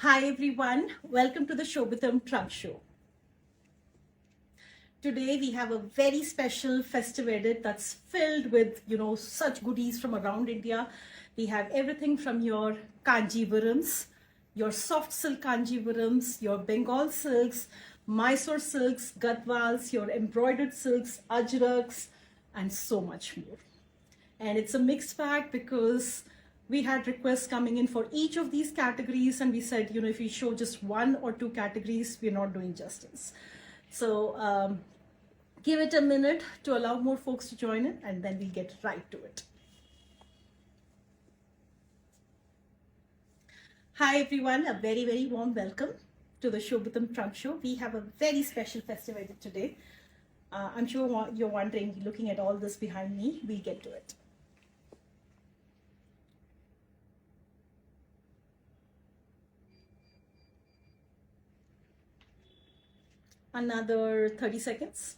Hi everyone, welcome to the Shobitam Trunk Show. Today we have a very special festive edit that's filled with, such goodies from around India. We have everything from your kanjivarams, your soft silk kanjivarams, your Bengal silks, Mysore silks, gadwals, your embroidered silks, ajraks, and so much more. And it's a mixed bag because we had requests coming in for each of these categories, and we said, if we show just one or two categories, we're not doing justice. So give it a minute to allow more folks to join in, and then we'll get right to it. Hi everyone, a very, very warm welcome to the Shobitam Trunk Show. We have a very special festive edit today. I'm sure you're wondering, looking at all this behind me, we'll get to it. Another 30 seconds.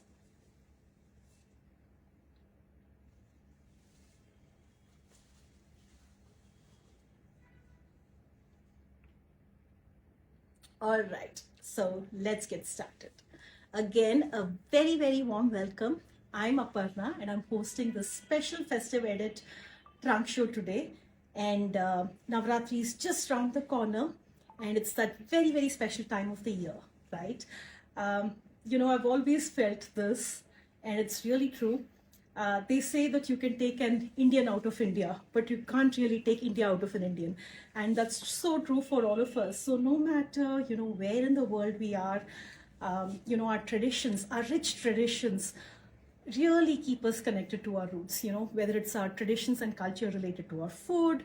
All right, so let's get started. Again, a very, very warm welcome. I'm Aparna and I'm hosting this special festive edit trunk show today. And Navratri is just around the corner, and it's that very, very special time of the year, right? I've always felt this, and it's really true. They say that you can take an Indian out of India, but you can't really take India out of an Indian. And that's so true for all of us. So no matter, where in the world we are, our traditions, our rich traditions, really keep us connected to our roots, whether it's our traditions and culture related to our food,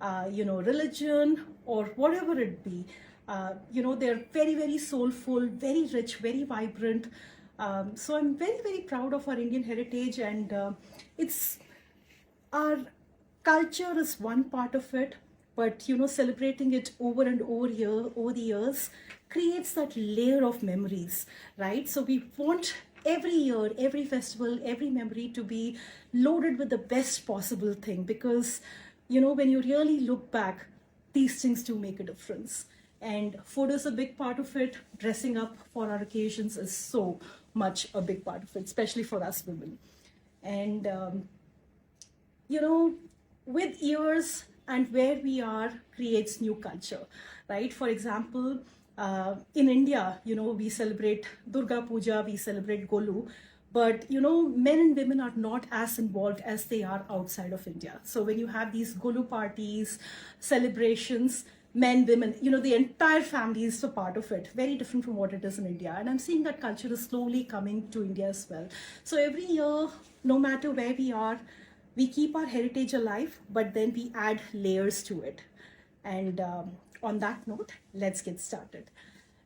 religion, or whatever it be. They're very, very soulful, very rich, very vibrant. So I'm very, very proud of our Indian heritage, and it's our culture is one part of it, but celebrating it over and over the years creates that layer of memories, right? So we want every year, every festival, every memory to be loaded with the best possible thing, because when you really look back, these things do make a difference. And food is a big part of it. Dressing up for our occasions is so much a big part of it, especially for us women. And with years and where we are creates new culture, right? For example, in India, we celebrate Durga Puja, we celebrate Golu, but men and women are not as involved as they are outside of India. So when you have these Golu parties, celebrations, men, women, the entire family is a part of it. Very different from what it is in India. And I'm seeing that culture is slowly coming to India as well. So every year, no matter where we are, we keep our heritage alive, but then we add layers to it. And on that note, let's get started.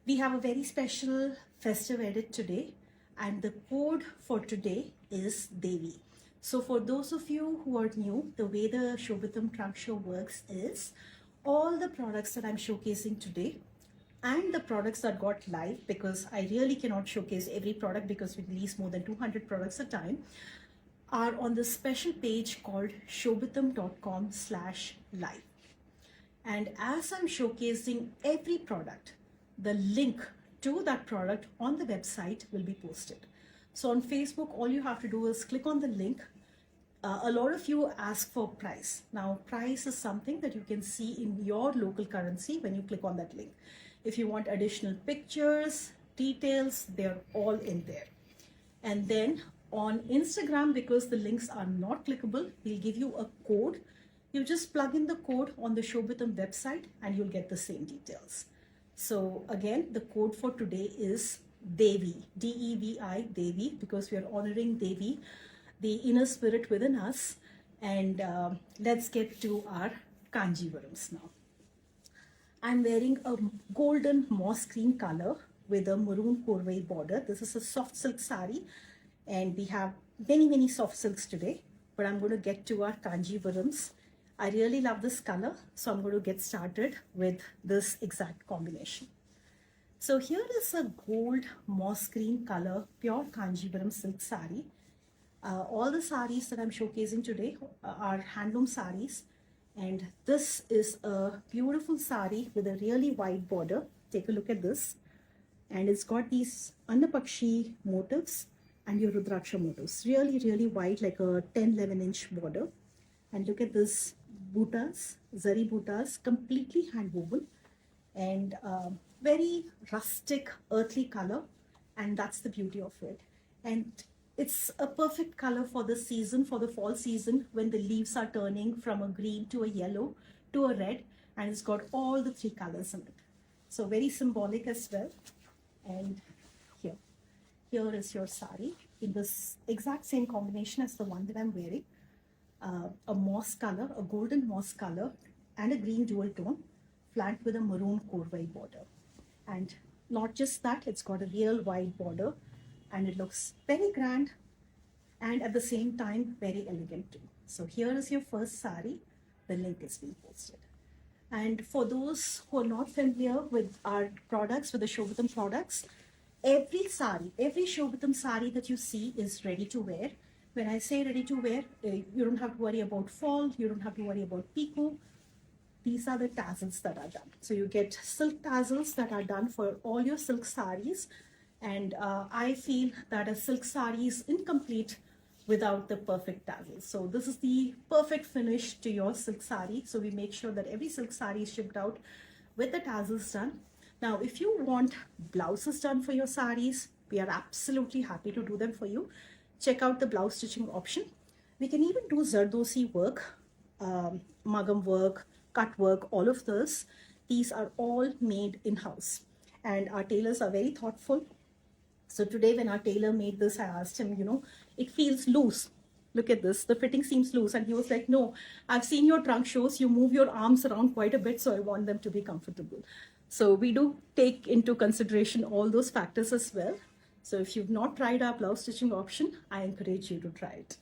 We have a very special festive edit today, and the code for today is Devi. So for those of you who are new, the way the Shobitam Trunk Show works is all the products that I'm showcasing today and the products that got live, because I really cannot showcase every product because we release more than 200 products a time, are on the special page called shobitam.com/live. And as I'm showcasing every product, the link to that product on the website will be posted. So on Facebook, all you have to do is click on the link. A lot of you ask for price. Now, price is something that you can see in your local currency when you click on that link. If you want additional pictures, details, they're all in there. And then on Instagram, because the links are not clickable, we'll give you a code. You just plug in the code on the Shobitam website and you'll get the same details. So again, the code for today is Devi, D-E-V-I, Devi, because we are honoring Devi, the inner spirit within us. And let's get to our kanjivarams now. I'm wearing a golden moss green color with a maroon korvai border. This is a soft silk sari, and we have many, many soft silks today, but I'm going to get to our kanjivarams. I really love this color, so I'm going to get started with this exact combination. So here is a gold moss green color, pure kanjivaram silk sari. All the saris that I'm showcasing today are handloom saris, And this is a beautiful sari with a really wide border. Take a look at this. And it's got these Annapakshi motifs and your Rudraksha motifs. Really, really wide, like a 10-11 inch border. And look at this bootas, zari bootas, completely hand woven and very rustic, earthly color. And that's the beauty of it. And it's a perfect color for the season, for the fall season, when the leaves are turning from a green to a yellow to a red. And it's got all the three colors in it. So very symbolic as well. And here is your sari in this exact same combination as the one that I'm wearing. A moss color, a golden moss color, and a green dual tone, flanked with a maroon korvai border. And not just that, it's got a real wide border, and it looks very grand, and at the same time very elegant too. So here is your first sari. The link is being posted. And for those who are not familiar with our products, with the Shobitam products, every sari, every Shobitam sari that you see is ready to wear. When I say ready to wear, you don't have to worry about fall, you don't have to worry about picot. These are the tassels that are done. So you get silk tassels that are done for all your silk saris. And I feel that a silk sari is incomplete without the perfect tassels. So this is the perfect finish to your silk sari. So we make sure that every silk sari is shipped out with the tassels done. Now, if you want blouses done for your saris, we are absolutely happy to do them for you. Check out the blouse stitching option. We can even do zardosi work, magam work, cut work, all of this. These are all made in-house. And our tailors are very thoughtful. So today when our tailor made this, I asked him, it feels loose. Look at this, the fitting seems loose. And he was like, no, I've seen your trunk shows. You move your arms around quite a bit, so I want them to be comfortable. So we do take into consideration all those factors as well. So if you've not tried our blouse stitching option, I encourage you to try it.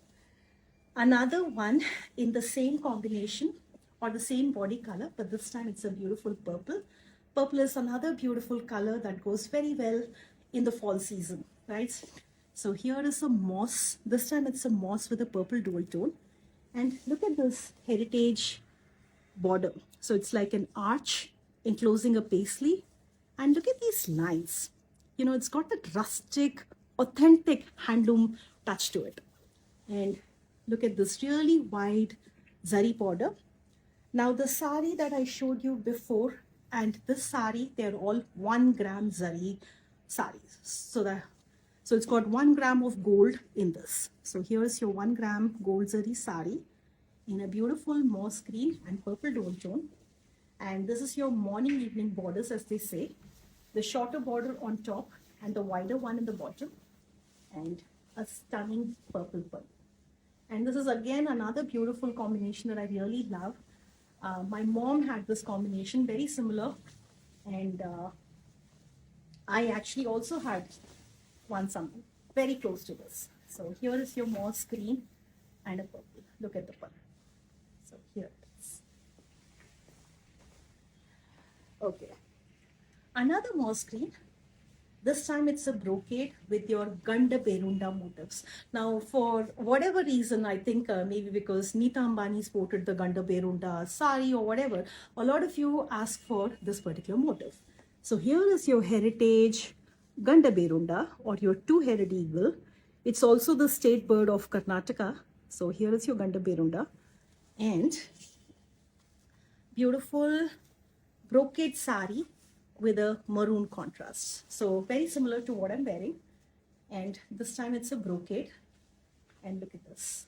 Another one in the same combination or the same body color, but this time it's a beautiful purple. Purple is another beautiful color that goes very well in the fall season, right? So here is a moss. This time it's a moss with a purple dual tone. And look at this heritage border. So it's like an arch enclosing a paisley. And look at these lines. It's got that rustic, authentic handloom touch to it. And look at this really wide zari border. Now the sari that I showed you before and this sari, they're all 1 gram zari saris. So it's got 1 gram of gold in this. So here's your 1 gram gold zari sari in a beautiful moss green and purple dual tone. And this is your morning evening borders, as they say. The shorter border on top and the wider one in the bottom, and a stunning purple pearl. And this is again another beautiful combination that I really love. My mom had this combination, very similar, and I actually also had one something very close to this. So here is your moss green and a purple. Look at the pearl. So here it is. Okay. Another moss green. This time it's a brocade with your Ganda Berunda motifs. Now, for whatever reason, I think maybe because Nita Ambani sported the Ganda Berunda sari or whatever, a lot of you ask for this particular motif. So here is your heritage Ganda Berunda or your two-headed eagle. It's also the state bird of Karnataka. So here is your Ganda Berunda. And beautiful brocade sari with a maroon contrast. So very similar to what I'm wearing. And this time it's a brocade. And look at this.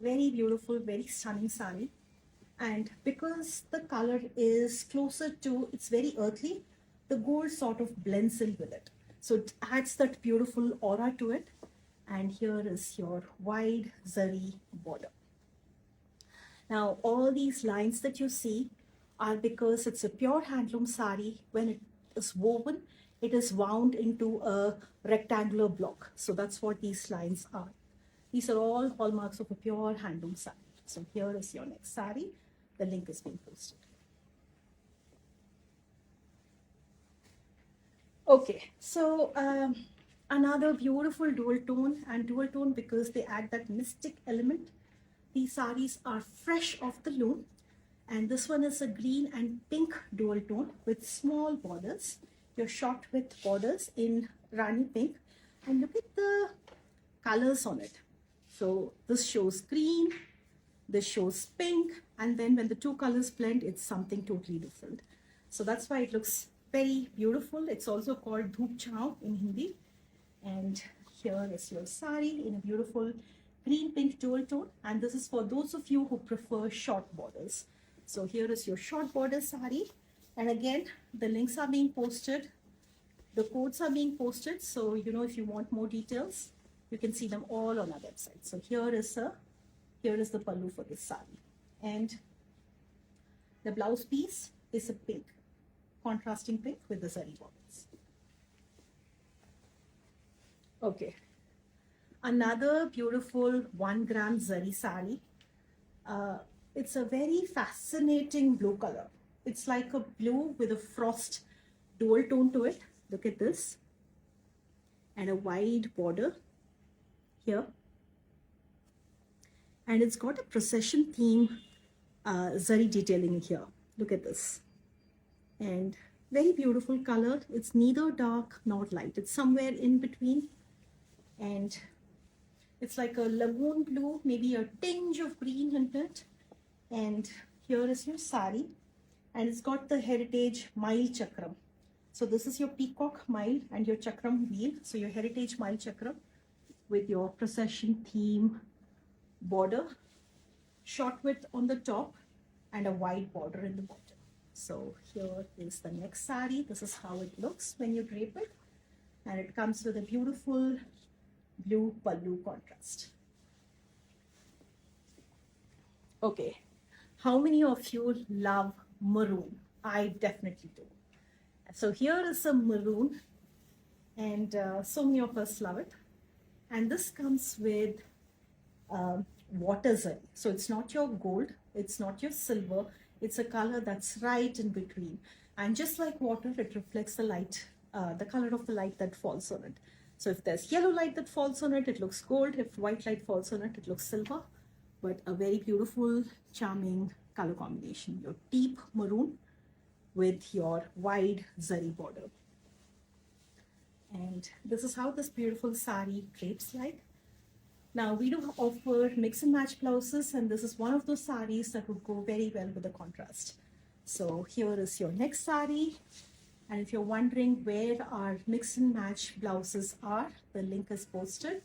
Very beautiful, very stunning sari. And because the color is closer to, it's very earthly, the gold sort of blends in with it. So it adds that beautiful aura to it. And here is your wide zari border. Now all these lines that you see are because it's a pure handloom sari. When it is woven, it is wound into a rectangular block. So that's what these lines are. These are all hallmarks of a pure handloom sari. So here is your next sari. The link is being posted. Okay, so another beautiful dual tone, and dual tone because they add that mystic element. These sarees are fresh off the loom, and this one is a green and pink dual tone with small borders. Your short width borders in Rani pink, and look at the colors on it. So this shows green, this shows pink, and then when the two colors blend, it's something totally different. So that's why it looks very beautiful. It's also called Dhoop Chao in Hindi. And here is your sari in a beautiful green pink dual tone, and this is for those of you who prefer short borders. So here is your short border sari, and again the links are being posted, the codes are being posted, so if you want more details, you can see them all on our website. So here is the pallu for this sari, and the blouse piece is a pink, contrasting pink with the zari borders. Okay, another beautiful 1 gram zari sari. It's a very fascinating blue color. It's like a blue with a frost dual tone to it. Look at this. And a wide border here. And it's got a procession theme zari detailing here. Look at this. And very beautiful color. It's neither dark nor light. It's somewhere in between. And it's like a lagoon blue, maybe a tinge of green in it. And here is your sari, and it's got the heritage mile chakram. So this is your peacock mile and your chakram wheel. So your heritage mile chakram with your procession theme border, short width on the top, and a wide border in the bottom. So here is the next sari. This is how it looks when you drape it, and it comes with a beautiful blue pallu contrast. Okay, how many of you love maroon? I definitely do. So here is a maroon, and so many of us love it. And this comes with water zari. So it's not your gold, it's not your silver, it's a color that's right in between. And just like water, it reflects the light, the color of the light that falls on it. So if there's yellow light that falls on it, it looks gold. If white light falls on it, it looks silver. But a very beautiful, charming color combination. Your deep maroon with your wide zari border. And this is how this beautiful sari drapes like. Now we do offer mix and match blouses, and this is one of those saris that would go very well with the contrast. So here is your next sari. And if you're wondering where our mix and match blouses are, the link is posted.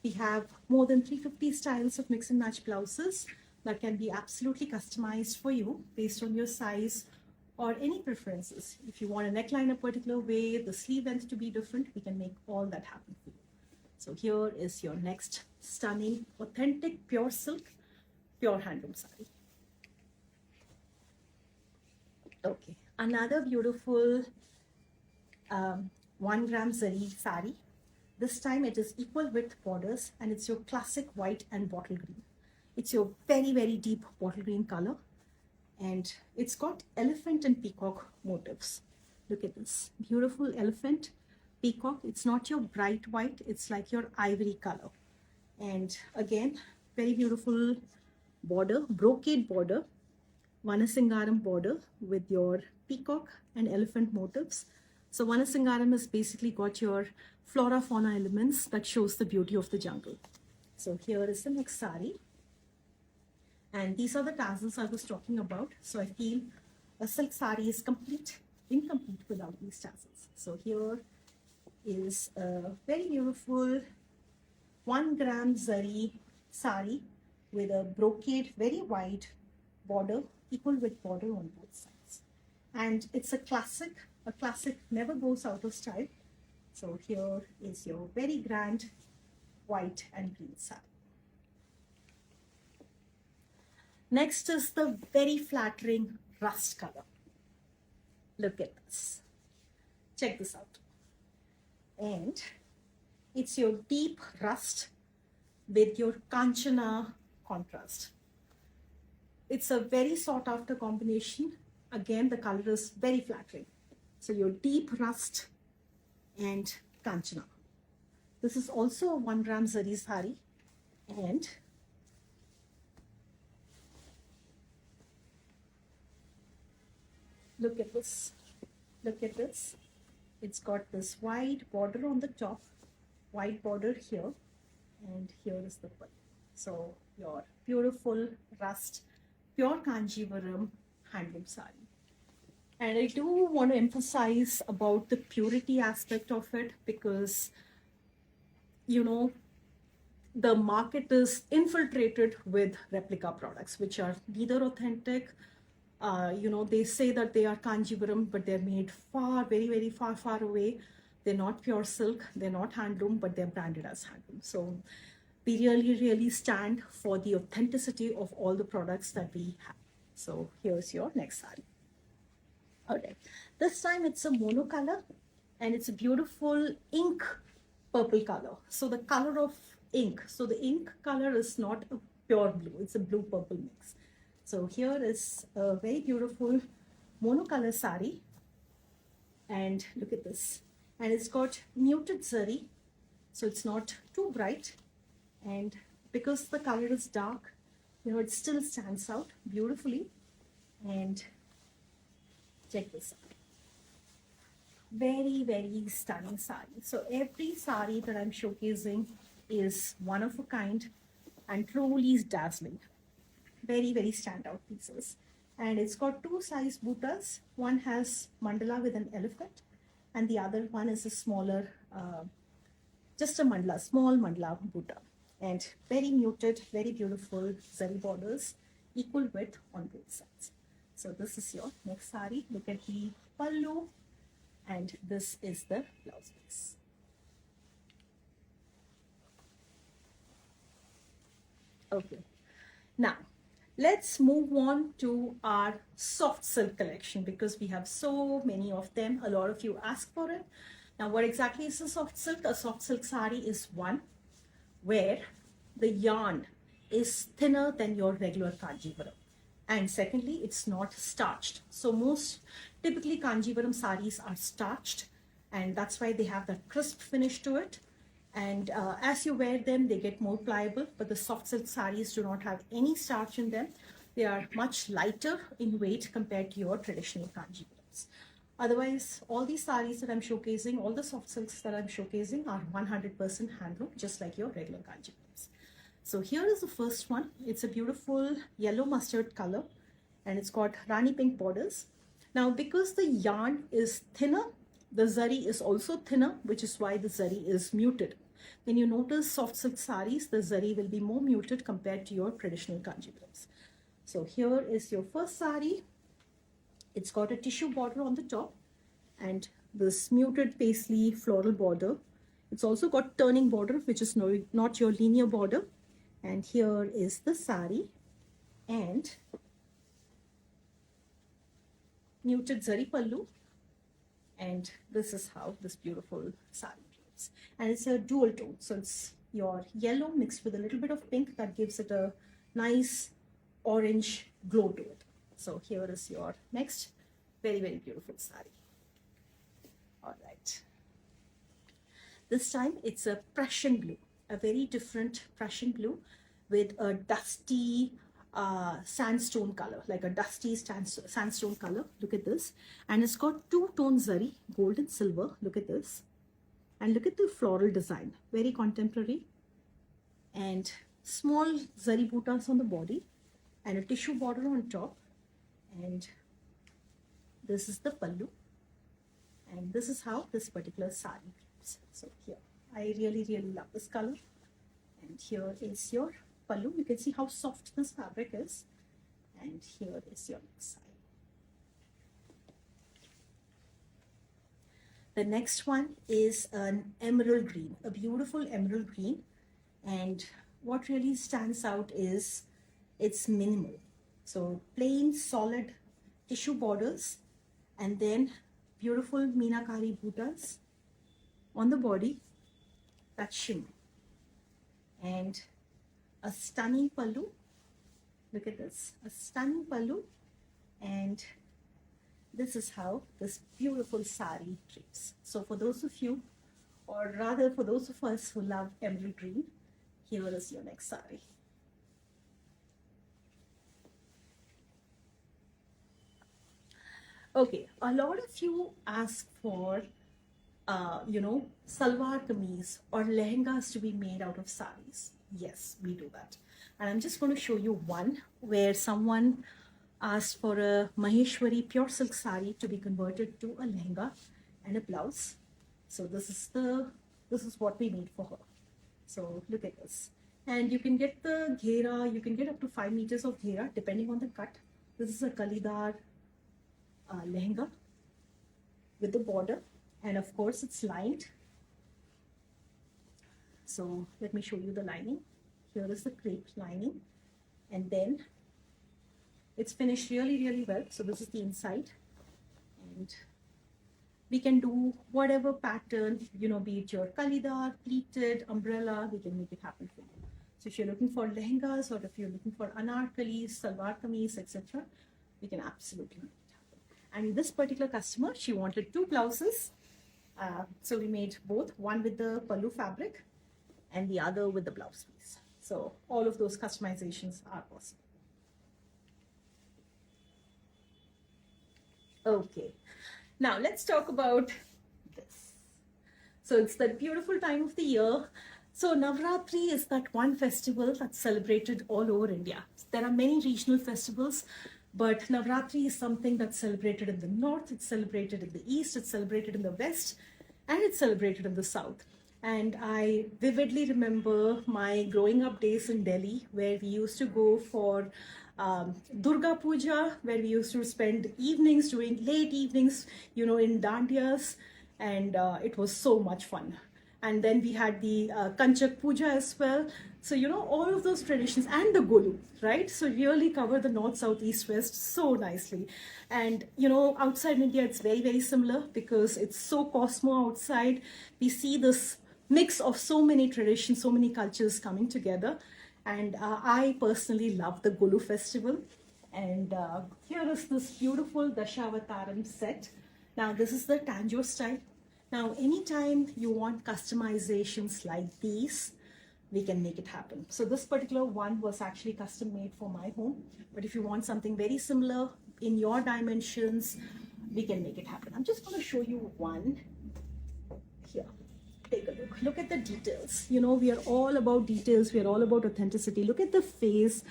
We have more than 350 styles of mix and match blouses that can be absolutely customized for you based on your size or any preferences. If you want a neckline a particular way, the sleeve length to be different, we can make all that happen for you. So here is your next stunning, authentic, pure silk, pure handloom sari. Okay, another beautiful 1 gram zari sari. This time it is equal width borders, and it's your classic white and bottle green. It's your very, very deep bottle green color, and it's got elephant and peacock motifs. Look at this beautiful elephant, peacock. It's not your bright white, it's like your ivory color. And again, very beautiful border, brocade border, Vanasingaram border with your peacock and elephant motifs. So Vanasingaram has basically got your flora fauna elements that shows the beauty of the jungle. So here is the next sari. And these are the tassels I was talking about. So I feel a silk sari is incomplete without these tassels. So here is a very beautiful 1 gram zari sari with a brocade, very wide border, equal width border on both sides. And it's a classic never goes out of style. So here is your very grand white and green sari. Next is the very flattering rust color. Look at this. Check this out. And it's your deep rust with your kanchana contrast. It's a very sought after combination. Again, the color is very flattering. So your deep rust and kanchana. This is also a 1 gram zari sari, and Look at this. Look at this. It's got this wide border on the top, wide border here, and here is the pearl. So your beautiful rust, pure Kanjivaram handloom sari. And I do want to emphasize about the purity aspect of it, because, you know, the market is infiltrated with replica products, which are neither authentic. They say that they are Kanjivaram, but they're made far, very, very far, far away. They're not pure silk, they're not handloom, but they're branded as handloom. So we really, really stand for the authenticity of all the products that we have. So here's your next sari. All right, this time it's a mono color, and it's a beautiful ink purple color. So the color of ink. So the ink color is not a pure blue, it's a blue purple mix. So here is a very beautiful monocolor sari, and look at this. And it's got muted zari, so it's not too bright. And because the color is dark, it still stands out beautifully. And check this out. Very, very stunning sari. So every sari that I'm showcasing is one of a kind and truly dazzling. Very, very standout pieces. And it's got two size buttas. One has mandala with an elephant, and the other one is a smaller, just a mandala, small mandala butta. And very muted, very beautiful zari borders, equal width on both sides. So this is your next sari. Look at the pallu, and this is the blouse piece. Okay, now let's move on to our soft silk collection, because we have so many of them. A lot of you ask for it. Now, what exactly is a soft silk? A soft silk sari is one where the yarn is thinner than your regular Kanjivaram. And secondly, it's not starched. So most typically Kanjivaram saris are starched, and that's why they have that crisp finish to it. And as you wear them, they get more pliable, but the soft silk saris do not have any starch in them. They are much lighter in weight compared to your traditional Kanjivarams. Otherwise, all these saris that I'm showcasing, all the soft silks that I'm showcasing are 100% handloom, just like your regular Kanjivarams. So here is the first one. It's a beautiful yellow mustard color, and it's got Rani pink borders. Now, because the yarn is thinner, the zari is also thinner, which is why the zari is muted. When you notice soft silk saris, the zari will be more muted compared to your traditional Kanjivarams. So here is your first sari. It's got a tissue border on the top and this muted paisley floral border. It's also got turning border, which is not your linear border. And here is the sari, and muted zari pallu. And this is how this beautiful sari looks. And it's a dual tone. So it's your yellow mixed with a little bit of pink that gives it a nice orange glow to it. So here is your next very, very beautiful sari. All right. This time it's a Prussian blue, a very different Prussian blue with a dusty sandstone color, like a dusty sandstone color. Look at this. And it's got two-tone zari, gold and silver. Look at this. And look at the floral design, very contemporary. And small zari buttas on the body and a tissue border on top. And this is the pallu. And this is how this particular sari looks. So here, I really, really love this color. And here is your pallu. You can see how soft this fabric is. And here is your next sari. The next one is an emerald green, a beautiful emerald green. And what really stands out is it's minimal. So plain, solid tissue borders, and then beautiful meenakari buttas on the body that shimmer. And a stunning pallu. Look at this, a stunning pallu. And this is how this beautiful sari drapes. So for those of you, or rather for those of us who love emerald green, here is your next sari. Okay, a lot of you ask for, salwar kameez or lehengas to be made out of sarees. Yes, we do that. And I'm just going to show you one where someone asked for a Maheshwari pure silk sari to be converted to a lehenga and a blouse. So this is what we made for her. So look at this. And you can get the ghera, you can get up to 5 meters of ghera depending on the cut. This is a kalidar lehenga with the border, and of course it's lined. So let me show you the lining. Here is the crepe lining, and then it's finished really well. So this is the inside, and we can do whatever pattern, be it your kalidar, pleated, umbrella, we can make it happen for you. So if you're looking for lehengas, or if you're looking for anarkalis, salwar kameez, etc., we can absolutely make it happen. And this particular customer, she wanted 2 blouses. So we made both, one with the pallu fabric and the other with the blouse piece. So all of those customizations are possible. Okay, now let's talk about this. So it's that beautiful time of the year. So Navratri is that one festival that's celebrated all over India. There are many regional festivals, but Navratri is something that's celebrated in the north, it's celebrated in the east, it's celebrated in the west, and it's celebrated in the south. And I vividly remember my growing up days in Delhi, where we used to go for Durga Puja, where we used to spend evenings, doing late evenings, in dandiyas, and it was so much fun. And then we had the Kanchak Puja as well. So, all of those traditions, and the Golu, right? So really cover the north, south, east, west so nicely. And, outside India, it's very similar because it's so cosmo outside. We see this mix of so many traditions, so many cultures coming together. And I personally love the Golu festival. And here is this beautiful Dashavataram set. Now, this is the Tanjore style. Now, anytime you want customizations like these, we can make it happen. So this particular one was actually custom made for my home. But if you want something very similar in your dimensions, we can make it happen. I'm just going to show you one here. Take a look. Look at the details. We are all about details. We are all about authenticity. Look at the face.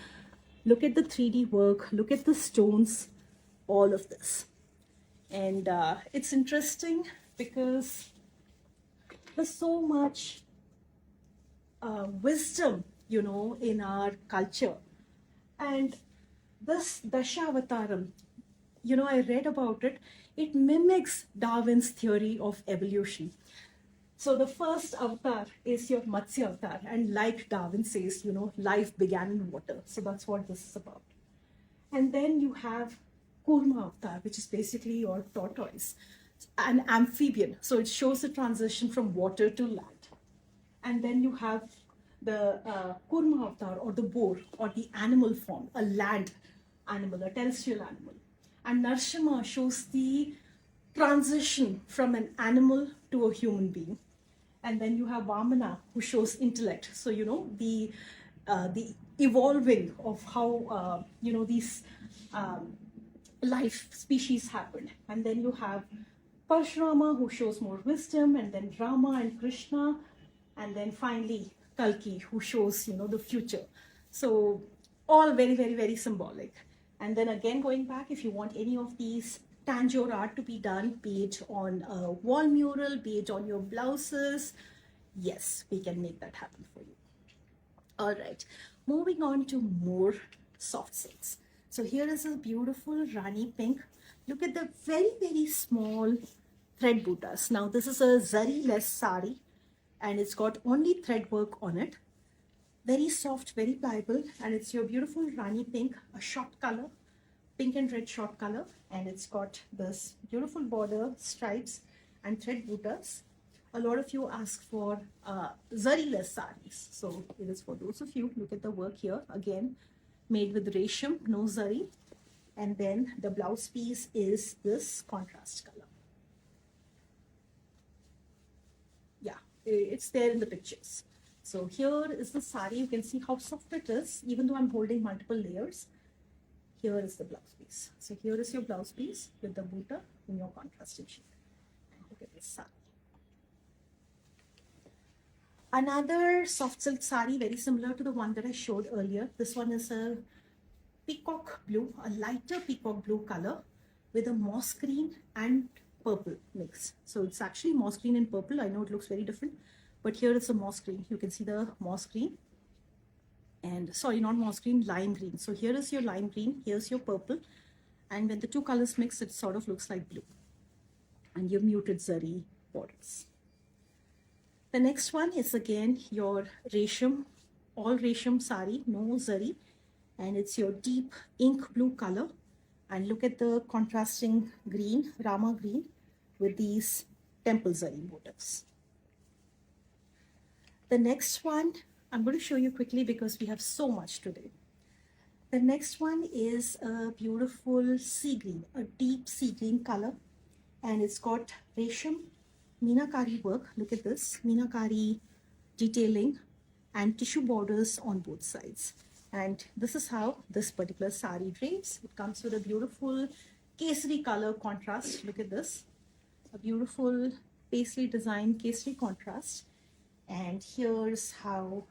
Look at the 3D work. Look at the stones. All of this. And it's interesting because there's so much wisdom, in our culture. And this Dashavataram, I read about it. It mimics Darwin's theory of evolution. So the first avatar is your Matsya avatar. And like Darwin says, life began in water. So that's what this is about. And then you have Kurma avatar, which is basically your tortoise, an amphibian. So it shows the transition from water to land. And then you have the Kurma avatar, or the boar, or the animal form, a land animal, a terrestrial animal. And Narsimha shows the transition from an animal to a human being. And then you have Vamana, who shows intellect. So, the evolving of how, these life species happened. And then you have Parshurama, who shows more wisdom, and then Rama and Krishna, and then finally Kalki, who shows, the future. So all very symbolic. And then again, going back, if you want any of these Tanjore art to be done, be it on a wall mural, be it on your blouses, yes, we can make that happen for you. All right, moving on to more soft silks. So here is a beautiful Rani pink. Look at the very small thread buttas. Now this is a zari-less sari, and it's got only thread work on it. Very soft, very pliable, and it's your beautiful Rani pink, a short color, pink and red short color, and it's got this beautiful border, stripes, and thread buttas. A lot of you ask for zari-less sarees, so it is for those of you. Look at the work here, again made with resham, no zari, and then the blouse piece is this contrast color. Yeah, it's there in the pictures. So here is the sari. You can see how soft it is, even though I'm holding multiple layers. here is the blouse piece. So here is your blouse piece with the butta in your contrasting shade. And look at this sari. Another soft silk sari, very similar to the one that I showed earlier. This one is a peacock blue, a lighter peacock blue color with a moss green and purple mix. So it's actually moss green and purple. I know it looks very different, but here it's a moss green. You can see the moss green and sorry, not moss green, lime green. So here is your lime green, here's your purple. And when the two colors mix, it sort of looks like blue. And your muted zari borders. The next one is again your resham, all resham sari, no zari. And it's your deep ink blue color. And look at the contrasting green, Rama green, with these temple zari motifs. The next one, I'm going to show you quickly because we have so much today. The next one is a beautiful sea green, a deep sea green color. And it's got resham, meenakari work. Look at this, meenakari detailing and tissue borders on both sides. And this is how this particular sari drapes. It comes with a beautiful kesari color contrast. Look at this, a beautiful paisley design kesari contrast. And here's how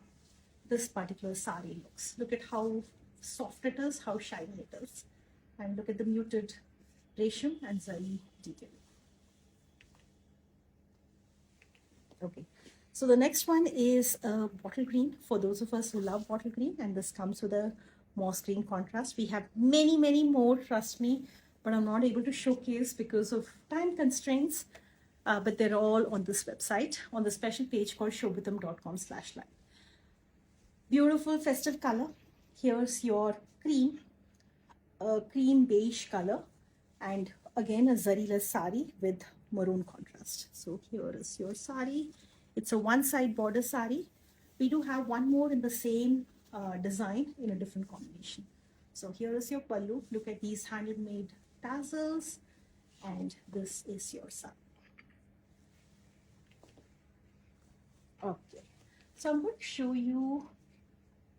this particular sari looks. Look at how soft it is, how shiny it is. And look at the muted resham and zari detailing. Okay, so the next one is a bottle green for those of us who love bottle green, and this comes with a moss green contrast. We have many more, trust me, but I'm not able to showcase because of time constraints, but they're all on this website on the special page called shobitam.com/live. Beautiful festive color. Here's your cream, a cream beige color, and again a zari-less sari with maroon contrast. So here is your sari. It's a one-side border sari. We do have one more in the same design in a different combination. So here is your pallu. Look at these handmade tassels, and this is your sari. Okay, so I'm going to show you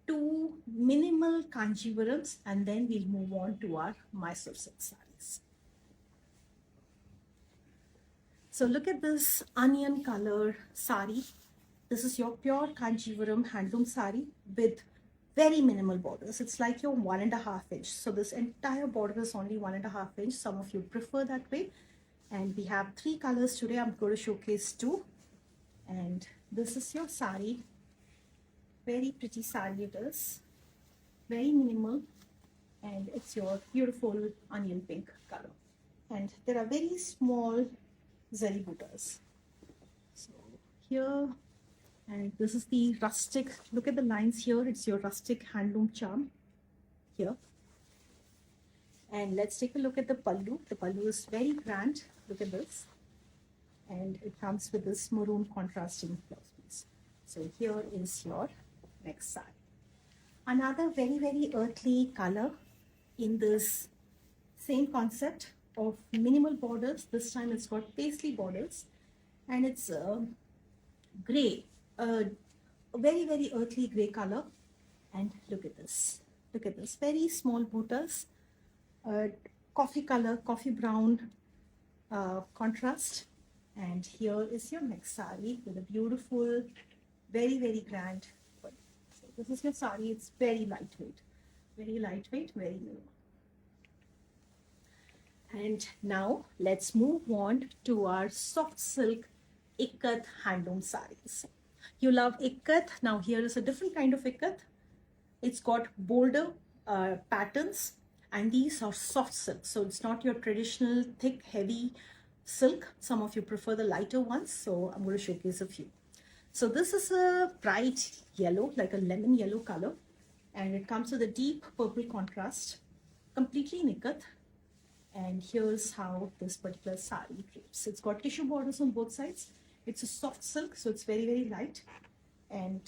two minimal kanchivarams, and then we'll move on to our Mysore silk sarees. So look at this onion color sari. This is your pure Kanchivaram handloom sari with very minimal borders. It's like your 1.5 inch. So this entire border is only 1.5 inch. Some of you prefer that way. And we have 3 colors today. I'm going to showcase 2. And this is your sari. Very pretty sari it is. Very minimal. And it's your beautiful onion pink color. And there are very small zari buttas. So here, and this is the rustic, look at the lines here, it's your rustic handloom charm here. And let's take a look at the pallu. The pallu is very grand, look at this. And it comes with this maroon contrasting blouse piece. So here is your next sari. Another very earthly color in this same concept of minimal borders. This time it's got paisley borders, and it's gray, a very earthly gray color. And look at this, very small buttas, coffee color, coffee brown contrast. And here is your next sari with a beautiful, very grand pallu. So this is your sari. It's very lightweight, very minimal. And now let's move on to our soft silk ikat handloom sarees. You love ikat. Now here is a different kind of ikat. It's got bolder patterns, and these are soft silk. So it's not your traditional thick, heavy silk. Some of you prefer the lighter ones. So I'm going to showcase a few. So this is a bright yellow, like a lemon yellow color. And it comes with a deep purple contrast, completely in ikat. And here's how this particular sari drapes. It's got tissue borders on both sides. It's a soft silk, so it's very light. And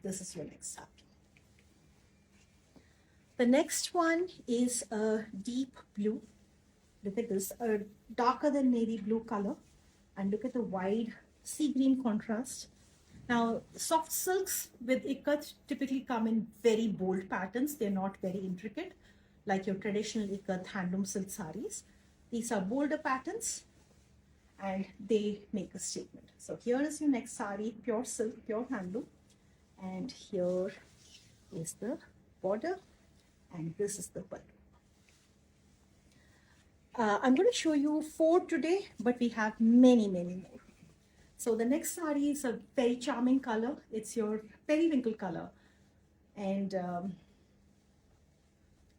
this is your next sari. The next one is a deep blue. Look at this, a darker than navy blue color. And look at the wide sea green contrast. Now, soft silks with ikat typically come in very bold patterns. They're not very intricate. like your traditional ikat handloom silk sarees. These are bolder patterns and they make a statement. So here is your next saree, pure silk, pure handloom. And here is the border and this is the pallu. I'm going to show you 4 today, but we have many, many more. So the next saree is a very charming color. It's your periwinkle color. And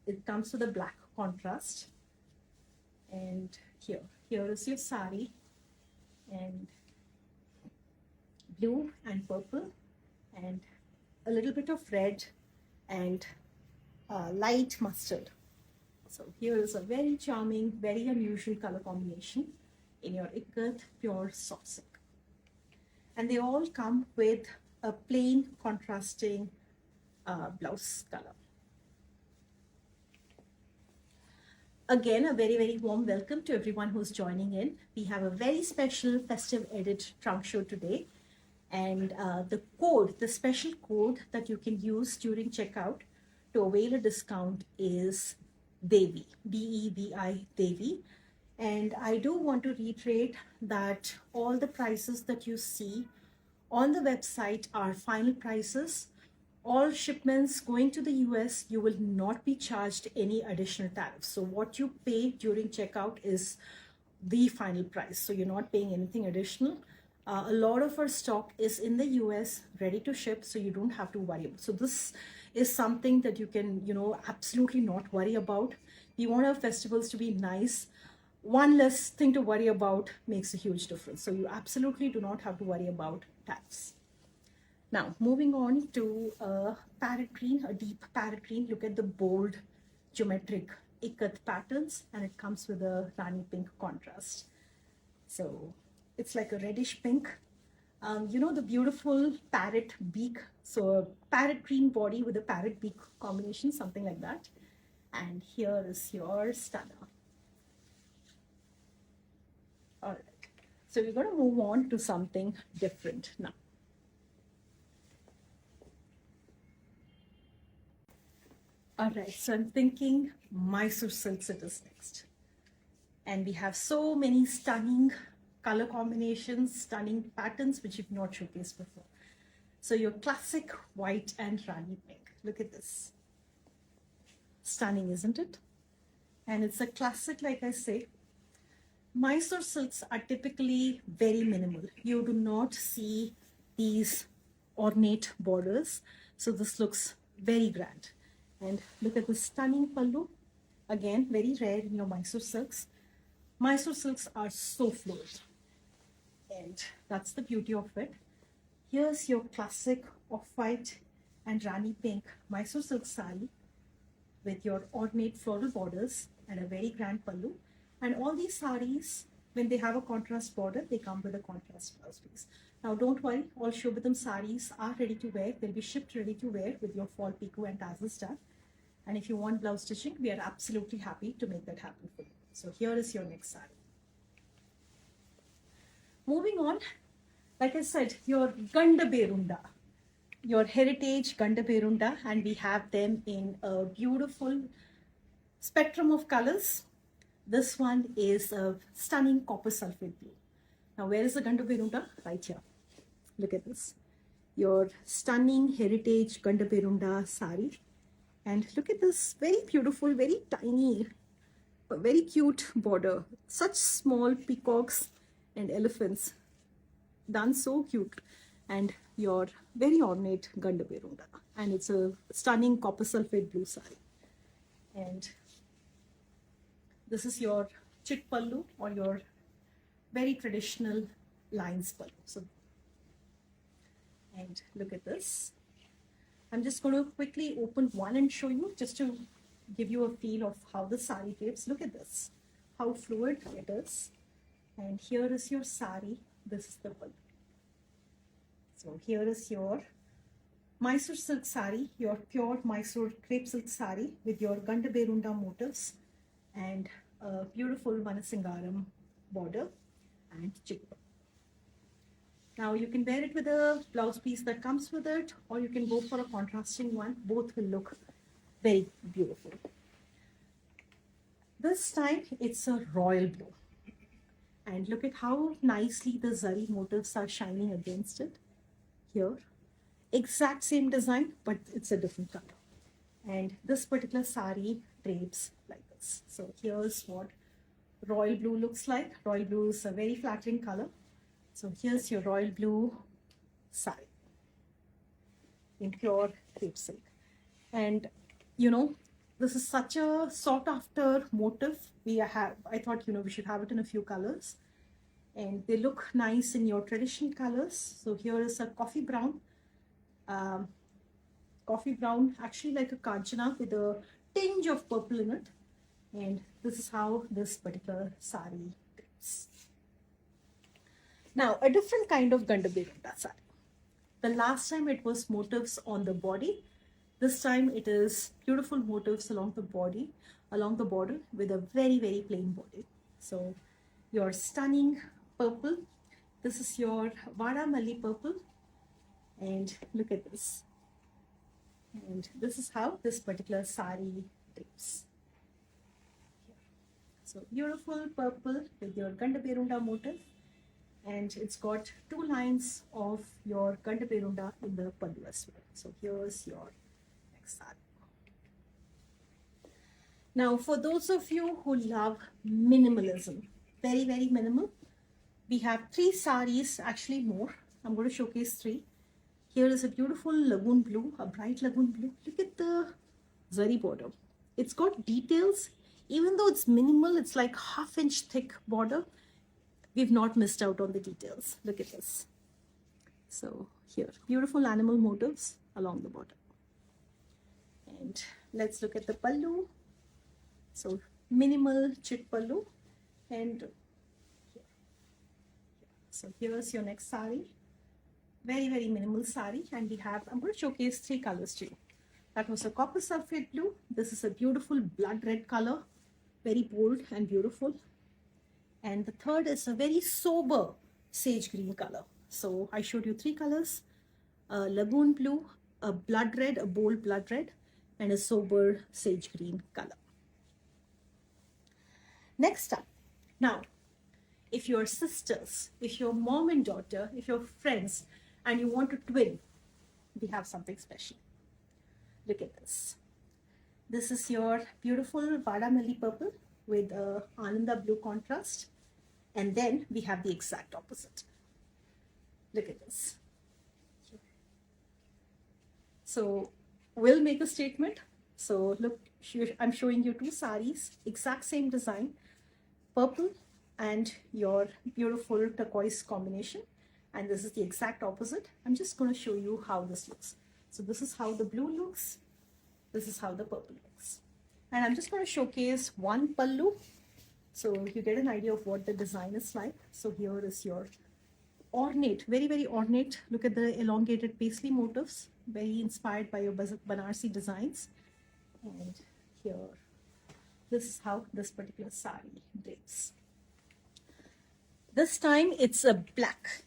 it comes with a black contrast. And here is your saree. And blue and purple and a little bit of red and light mustard. So here is a very charming, very unusual color combination in your ikat pure soft silk. And they all come with a plain contrasting blouse color. Again, a very, very warm welcome to everyone who's joining in. We have a very special festive edit trunk show today. And the special code that you can use during checkout to avail a discount is Devi, D-E-V-I, Devi. And I do want to reiterate that all the prices that you see on the website are final prices. All shipments going to the US, you will not be charged any additional tariffs. So what you pay during checkout is the final price. So you're not paying anything additional. A lot of our stock is in the US, ready to ship, so you don't have to worry. So this is something that you can, absolutely not worry about. We want our festivals to be nice. One less thing to worry about makes a huge difference. So you absolutely do not have to worry about tariffs. Now, moving on to a parrot green, a deep parrot green. Look at the bold geometric ikat patterns, and it comes with a rani pink contrast. So it's like a reddish pink. The beautiful parrot beak. So a parrot green body with a parrot beak combination, something like that. And here is your stunner. All right. So we're going to move on to something different now. All right, so I'm thinking Mysore silks it is next. And we have so many stunning color combinations, stunning patterns, which you've not showcased before. So your classic white and rani pink. Look at this. Stunning, isn't it? And it's a classic, like I say. Mysore silks are typically very minimal. You do not see these ornate borders. So this looks very grand. And look at the stunning pallu. Again, very rare in your Mysore silks. Mysore silks are so fluid. And that's the beauty of it. Here's your classic off-white and rani pink Mysore silk saree with your ornate floral borders and a very grand pallu. And all these sarees, when they have a contrast border, they come with a contrast blouse piece. Now don't worry, all Shobitam sarees are ready to wear. They'll be shipped ready to wear with your fall picot and tassels done. And if you want blouse stitching, we are absolutely happy to make that happen for you. So here is your next saree. Moving on, like I said, your Ganda Berunda, your heritage Ganda Berunda, and we have them in a beautiful spectrum of colors. This one is a stunning copper sulfate blue. Now, where is the Ganda Berunda? Right here. Look at this. Your stunning heritage Ganda Berunda saree. And look at this very beautiful, very tiny, very cute border. Such small peacocks and elephants. Done so cute. And your very ornate Ganda Berunda. And it's a stunning copper sulfate blue saree. And this is your chit pallu or your very traditional lines pallu. So, and look at this. I'm just going to quickly open one and show you just to give you a feel of how the saree drapes. Look at this, how fluid it is. And here is your saree. This is the pallu. So here is your Mysore silk saree, your pure Mysore crepe silk saree with your Ganda Berunda motifs and a beautiful Vanasingaram border and chikpa. Now you can wear it with a blouse piece that comes with it, or you can go for a contrasting one. Both will look very beautiful. This time it's a royal blue. And look at how nicely the zari motifs are shining against it here. Exact same design, but it's a different color. And this particular sari drapes like this. So here's what royal blue looks like. Royal blue is a very flattering color. So here's your royal blue sari in pure crepe silk. And you know, this is such a sought after motif. I thought, we should have it in a few colors. And they look nice in your traditional colors. So here is a coffee brown, actually like a kanchana with a tinge of purple in it. And this is how this particular sari looks. Now, a different kind of Gandaberunda sari. The last time it was motifs on the body. This time it is beautiful motifs along the body, along the border with a very, very plain body. So your stunning purple. This is your Vada Malli purple. And look at this. And this is how this particular sari drapes. So beautiful purple with your Gandaberunda motif. And it's got 2 lines of your Gandaberunda in the pallu as well. So here's your next sari. Now, for those of you who love minimalism, very, very minimal, we have 3 saris, actually more. I'm going to showcase 3. Here is a beautiful lagoon blue, a bright lagoon blue. Look at the zari border. It's got details. Even though it's minimal, it's like 1/2 inch thick border. We've not missed out on the details. Look at this. So here, beautiful animal motifs along the border. And let's look at the pallu. So minimal chit pallu. And here. So here's your next sari. Very, very minimal sari. And we have, I'm going to showcase 3 colors to you. That was a copper sulfate blue. This is a beautiful blood red color. Very bold and beautiful. And the third is a very sober sage green color. So I showed you 3 colors, a lagoon blue, a blood red, a bold blood red, and a sober sage green color. Next up, now, if you're sisters, if you're mom and daughter, if you're friends, and you want to twin, we have something special. Look at this. This is your beautiful Vada Malli purple with a Ananda blue contrast. And then we have the exact opposite. Look at this. So we'll make a statement. So look, I'm showing you 2 saris, exact same design, purple and your beautiful turquoise combination. And this is the exact opposite. I'm just going to show you how this looks. So this is how the blue looks. This is how the purple looks. And I'm just going to showcase one pallu, so you get an idea of what the design is like. So here is your ornate, very, very ornate. Look at the elongated paisley motifs, very inspired by your Banarsi designs. And here, this is how this particular sari drapes. This time it's a black.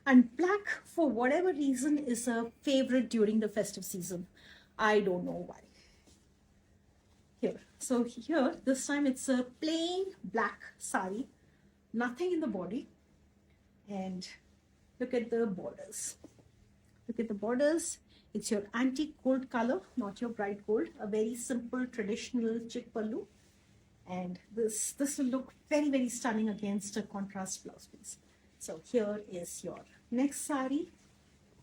And black, for whatever reason, is a favorite during the festive season. I don't know why. Here. So here, this time it's a plain black sari, nothing in the body. And look at the borders. Look at the borders. It's your antique gold color, not your bright gold. A very simple traditional chit pallu. And this will look very, very stunning against a contrast blouse piece. So here is your next sari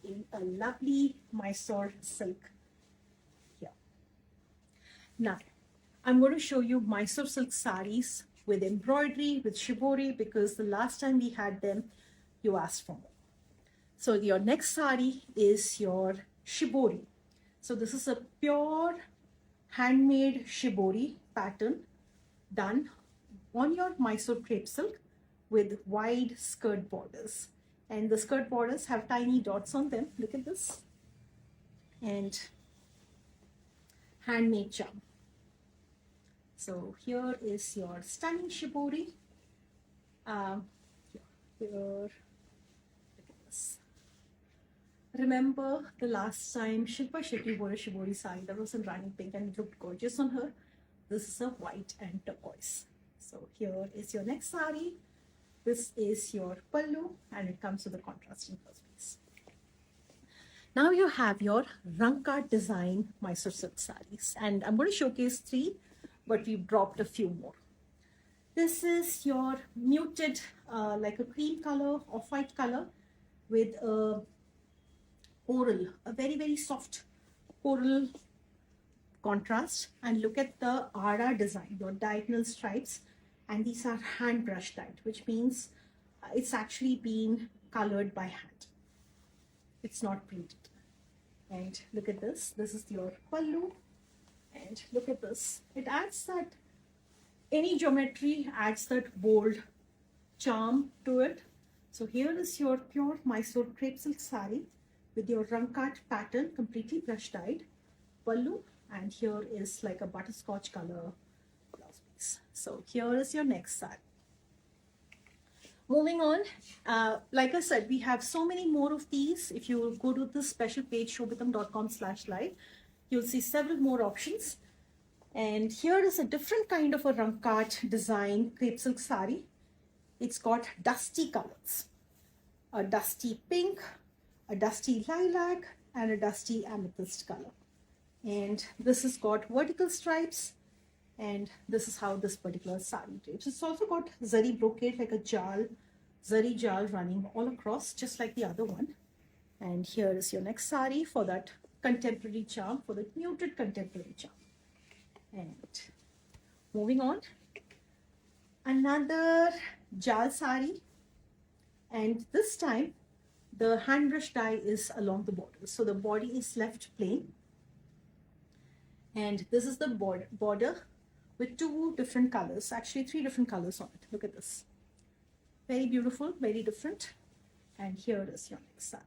in a lovely Mysore silk here. Now, I'm going to show you Mysore silk saris with embroidery, with shibori, because the last time we had them, you asked for more. So your next sari is your shibori. So this is a pure handmade shibori pattern done on your Mysore crepe silk with wide skirt borders. And the skirt borders have tiny dots on them. Look at this. And handmade charm. So here is your stunning shibori. Here, look at this. Remember the last time Shilpa Shetty wore a shibori sari that was in running pink and it looked gorgeous on her. this is a white and turquoise. So here is your next sari. This is your pallu, and it comes with a contrasting blouse piece. Now you have your Rangkat design Mysore silk sarees, and I'm going to showcase 3, but we've dropped a few more. This is your muted, like a cream color, off-white color with a coral, a very, very soft coral contrast. And look at the Ara design, your diagonal stripes, and these are hand brush dyed, which means it's actually been colored by hand. It's not printed. And look at this. This is your pallu. And look at this. It adds that, any geometry adds that bold charm to it. So here is your pure Mysore crepe silk sari with your Rangkat pattern, completely brush dyed pallu. And here is like a butterscotch color blouse piece. So here is your next sari. Moving on, like I said, we have so many more of these. If you go to this special page, shobitam.com/live, you'll see several more options. And here is a different kind of a Rangkat design crepe silk sari. It's got dusty colors, a dusty pink, a dusty lilac, and a dusty amethyst color. And this has got vertical stripes, and this is how this particular sari drapes. It's also got zari brocade, like a jal, zari jal running all across, just like the other one. And here is your next sari for that contemporary charm, for the muted contemporary charm. And moving on, another jal sari, and this time the hand brush dye is along the border, so the body is left plain. And this is the border with 2 different colors, actually 3 different colors on it. Look at this. Very beautiful, very different. And here is your next sari.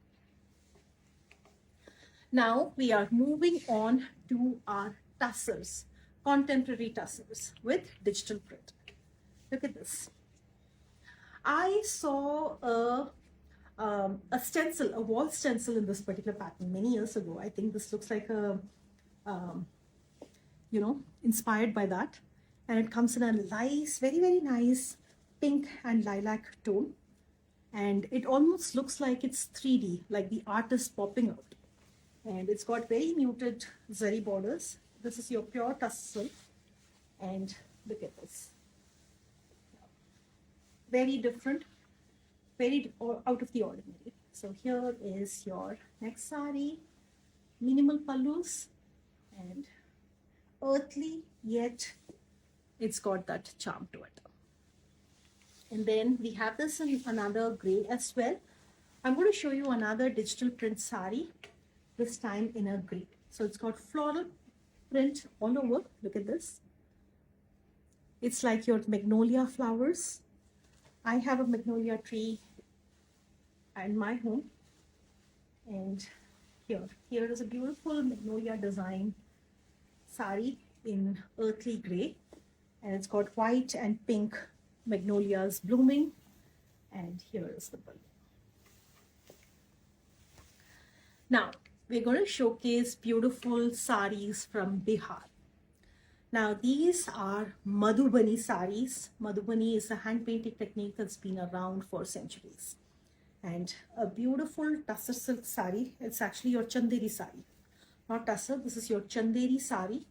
Now we are moving on to our tassels, contemporary tassels with digital print. Look at this. I saw a stencil, a wall stencil in this particular pattern many years ago. I think this looks like a inspired by that, and it comes in a nice, very, very nice pink and lilac tone, and it almost looks like it's 3D, like the art is popping out. And it's got very muted zari borders. This is your pure tassel, and look at this. Very different, very out of the ordinary. So here is your next sari, minimal pallus, and earthly, yet it's got that charm to it. And then we have this in another gray as well. I'm going to show you another digital print sari, this time in a gray. So it's got floral print all over. Look at this. It's like your magnolia flowers. I have a magnolia tree in my home, and here is a beautiful magnolia design sari in earthly gray, and it's got white and pink magnolias blooming, and here is the balloon. Now we're going to showcase beautiful saris from Bihar. Now these are Madhubani saris. Madhubani is a hand painting technique that's been around for centuries, and a beautiful tussar silk sari. It's actually your chanderi sari, not tussar. This is your chanderi sari,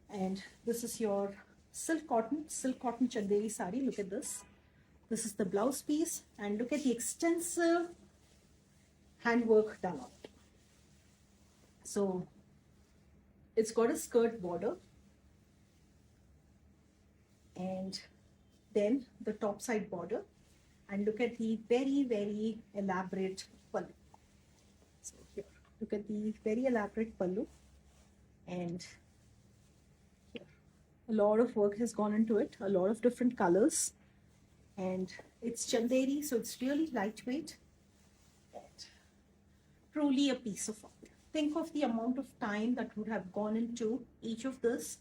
and this is your silk cotton chanderi sari. Look at this. This is the blouse piece, and look at the extensive handwork done on it. So it's got a skirt border, and then the top side border, and look at the very, very elaborate pallu. So here, look at the very elaborate pallu, and here a lot of work has gone into it, a lot of different colors, and it's chanderi, so it's really lightweight and truly a piece of art. Think of the amount of time that would have gone into each of this.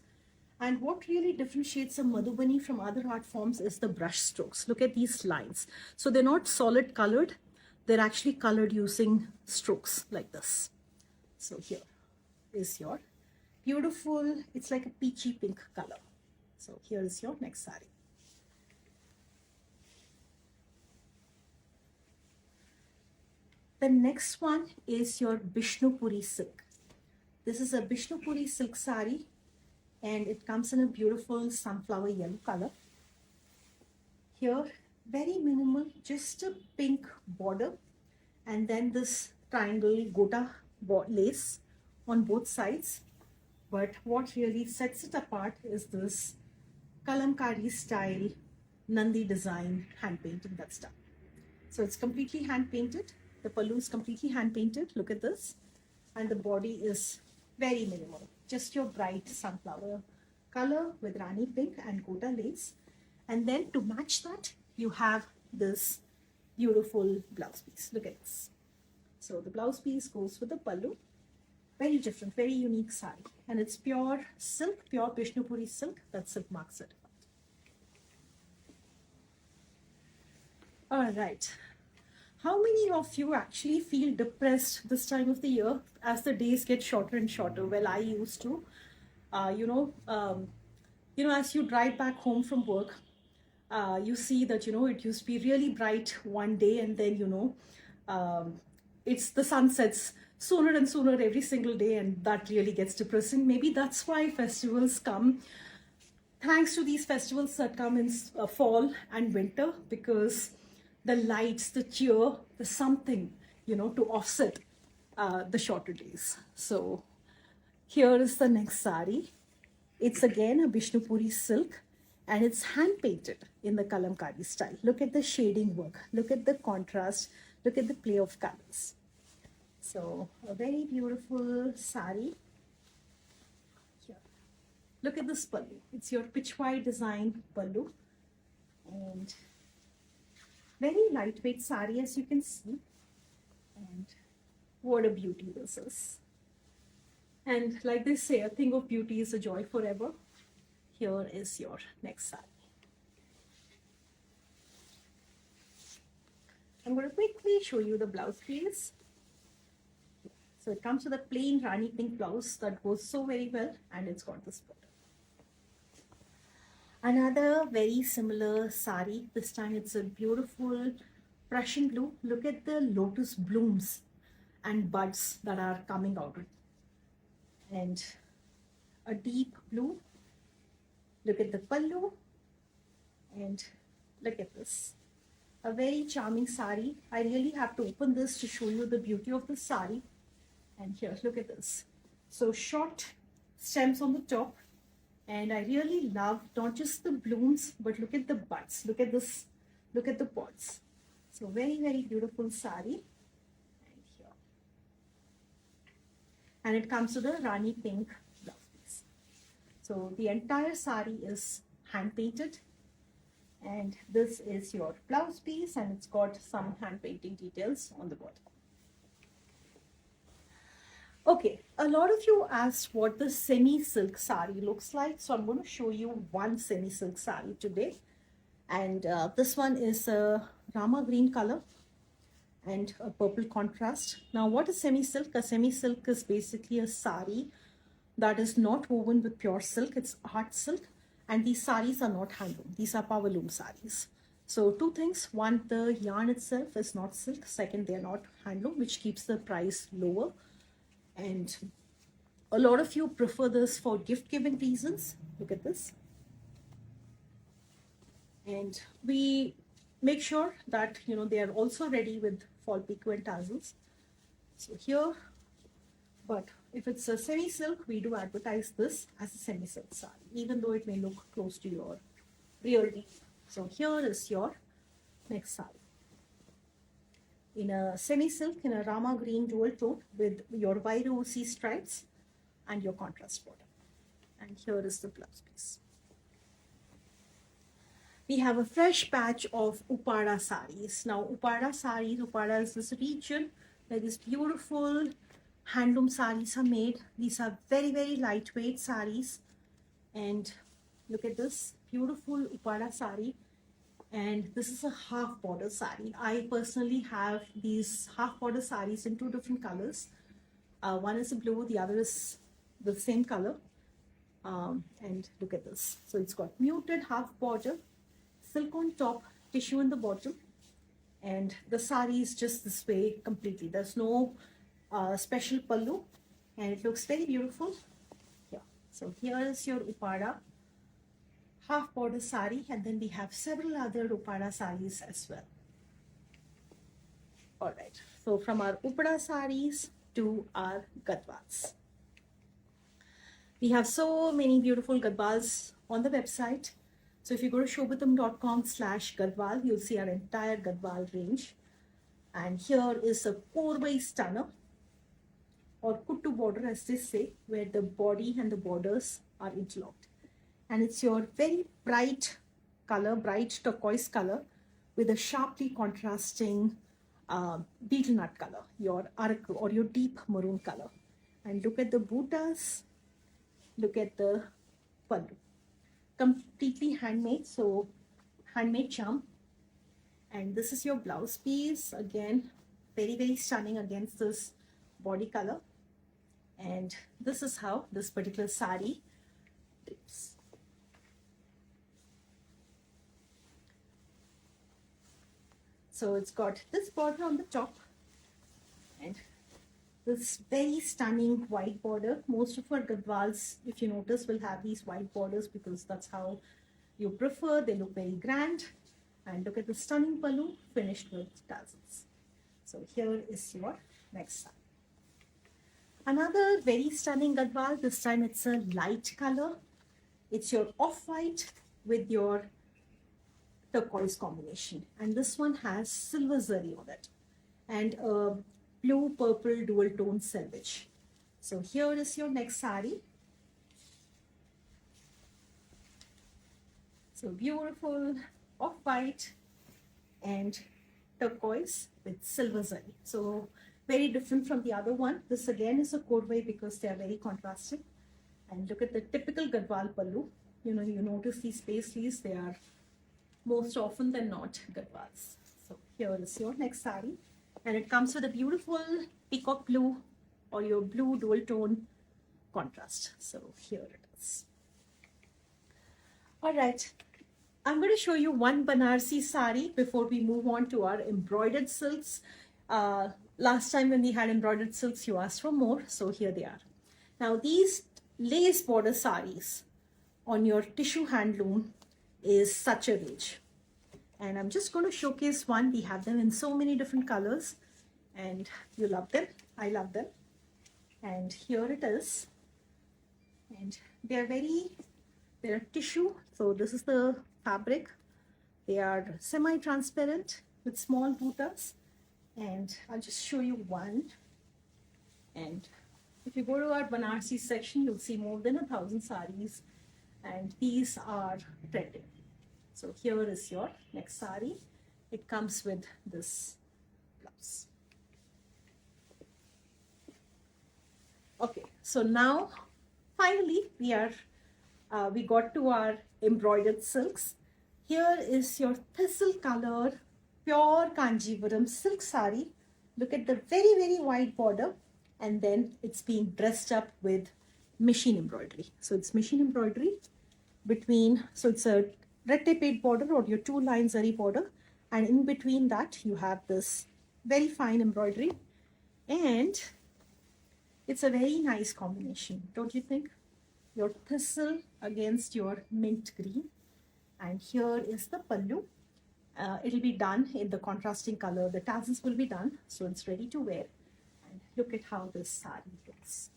And what really differentiates a Madhubani from other art forms is the brush strokes. Look at these lines. So they're not solid colored. They're actually colored using strokes like this. So here is your beautiful, it's like a peachy pink color. So here is your next sari. The next one is your Bishnupuri silk. This is a Bishnupuri silk sari and it comes in a beautiful sunflower yellow color. Here, very minimal, just a pink border and then this triangle gota lace on both sides. But what really sets it apart is this kalamkari style Nandi design hand painting that's done. So it's completely hand painted. The pallu is completely hand painted. Look at this. And the body is very minimal. Just your bright sunflower color with Rani pink and gota lace. And then to match that, you have this beautiful blouse piece. Look at this. So the blouse piece goes with the pallu. Very different, very unique sari. And it's pure silk, pure Bishnupuri silk. That's silk mark certified. All right. How many of you actually feel depressed this time of the year as the days get shorter and shorter? Well, I used to. As you drive back home from work, you see that, it used to be really bright one day and then, it's the sun sets sooner and sooner every single day and that really gets depressing. Maybe that's why festivals come. Thanks to these festivals that come in fall and winter, because the lights, the cheer, the something, to offset the shorter days. So here is the next sari. It's again a Bishnupuri silk and it's hand painted in the kalamkari style. Look at the shading work. Look at the contrast. Look at the play of colors. So a very beautiful sari. Here. Look at this pallu. It's your pitchwai design pallu. And very lightweight sari, as you can see. And what a beauty this is. And like they say, a thing of beauty is a joy forever. Here is your next sari. I'm going to quickly show you the blouse piece. So it comes with a plain Rani pink blouse that goes so very well, and it's got this border. Another very similar sari. This time it's a beautiful Prussian blue. Look at the lotus blooms and buds that are coming out. And a deep blue. Look at the pallu. And look at this. A very charming sari. I really have to open this to show you the beauty of the sari. And here, look at this. So short stems on the top. And I really love not just the blooms, but look at the buds. Look at this. Look at the pods. So very, very beautiful sari. And here. And it comes with a Rani pink blouse piece. So the entire sari is hand painted. And this is your blouse piece and it's got some hand painting details on the bottom. Okay, a lot of you asked what the semi-silk sari looks like. So I'm going to show you one semi-silk sari today. And this one is a Rama green color and a purple contrast. Now what is semi-silk? A semi-silk is basically a sari that is not woven with pure silk. It's art silk. And these saris are not handloom. These are power loom saris. So two things. One, the yarn itself is not silk. Second, they are not handloom, which keeps the price lower. And a lot of you prefer this for gift giving reasons. Look at this. And we make sure that, they are also ready with fall pico and tassels. So here, but if it's a semi-silk, we do advertise this as a semi-silk sari, even though it may look close to your real deal. So here is your next sari. In a semi-silk, in a Rama green dual tone with your Vairusi stripes and your contrast border. And here is the blouse piece. We have a fresh batch of uppada saris. Now uppada saris, uppada is this region where these beautiful handloom saris are made. These are very, very lightweight saris. And look at this beautiful uppada sari. And this is a half border sari. I personally have these half border saris in two different colors. One is a blue, the other is the same color. And look at this. So it's got muted half border, silk on top, tissue in the bottom, and the sari is just this way completely. There's no special pallu, and it looks very beautiful. Yeah. So here is your uppada half border sari, and then we have several other uppada saris as well. All right. So from our uppada saris to our gadwals. We have so many beautiful gadwals on the website. So if you go to shobitam.com/gadwal, you'll see our entire gadwal range. And here is a korvai stunner, or kuttu border as they say, where the body and the borders are interlocked. And it's your very bright color, bright turquoise color, with a sharply contrasting beetle nut color, your arak or your deep maroon color. And look at the bootas, look at the pallu. Completely handmade, so handmade charm. And this is your blouse piece, again very stunning against this body color. And this is how this particular sari looks. So it's got this border on the top and this very stunning white border. Most of our gadwals, if you notice, will have these white borders because that's how you prefer. They look very grand. And look at the stunning pallu finished with tassels. So here is your next sari. Another very stunning gadwal. This time it's a light color. It's your off-white with your turquoise combination. And this one has silver zari on it. And a blue-purple dual-tone selvage. So here is your next sari. So beautiful off-white and turquoise with silver zari. So very different from the other one. This again is a korvai because they are very contrasting. And look at the typical gadwal pallu. You know, you notice these paisleys, they are most often than not gadwals. So here is your next sari. And it comes with a beautiful peacock blue or your blue dual tone contrast. So here it is. All right. I'm going to show you one Banarsi sari before we move on to our embroidered silks. Last time when we had embroidered silks, you asked for more. So here they are. Now these lace border saris on your tissue handloom is such a rage. And I'm just going to showcase one. We have them in so many different colors and you love them. I love them. And here it is. And they're tissue. So this is the fabric. They are semi-transparent with small bootas. And I'll just show you one. And if you go to our Banarsi section, you'll see more than 1,000 saris. And these are trending. So here is your next sari. It comes with this blouse. Okay, so now finally we got to our embroidered silks. Here is your thistle color pure Kanchipuram silk sari. Look at the very wide border, and then it's being dressed up with machine embroidery. So it's machine embroidery between, so it's a red tape border or your 2-line zari border, and in between that you have this very fine embroidery, and it's a very nice combination, don't you think? Your thistle against your mint green, and here is the pallu. It'll be done in the contrasting color. The tassels will be done, so it's ready to wear. And look at how this sari looks.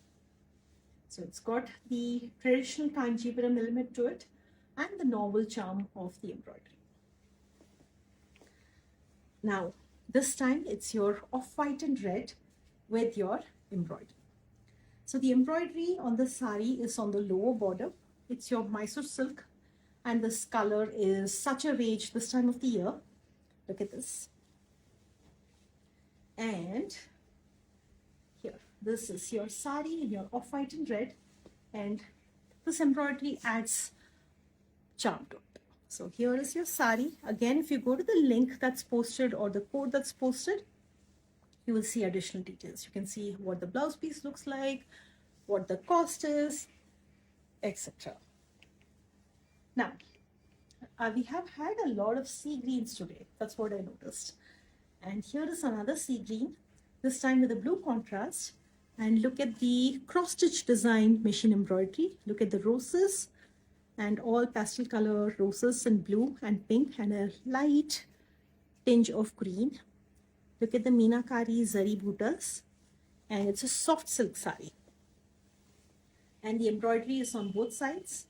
So it's got the traditional Kanchipuram element to it and the novel charm of the embroidery. Now, this time it's your off-white and red with your embroidery. So the embroidery on the sari is on the lower border. It's your Mysore silk, and this color is such a rage this time of the year. Look at this. And here, this is your sari in your off-white and red, and this embroidery adds charm to it. So here is your sari. Again, if you go to the link that's posted or the code that's posted, you will see additional details. You can see what the blouse piece looks like, what the cost is, etc. Now, we have had a lot of sea greens today. That's what I noticed. And here is another sea green, this time with a blue contrast. And look at the cross-stitch design machine embroidery. Look at the roses and all pastel color roses in blue and pink and a light tinge of green. Look at the meenakari zari bootas, and it's a soft silk sari. And the embroidery is on both sides.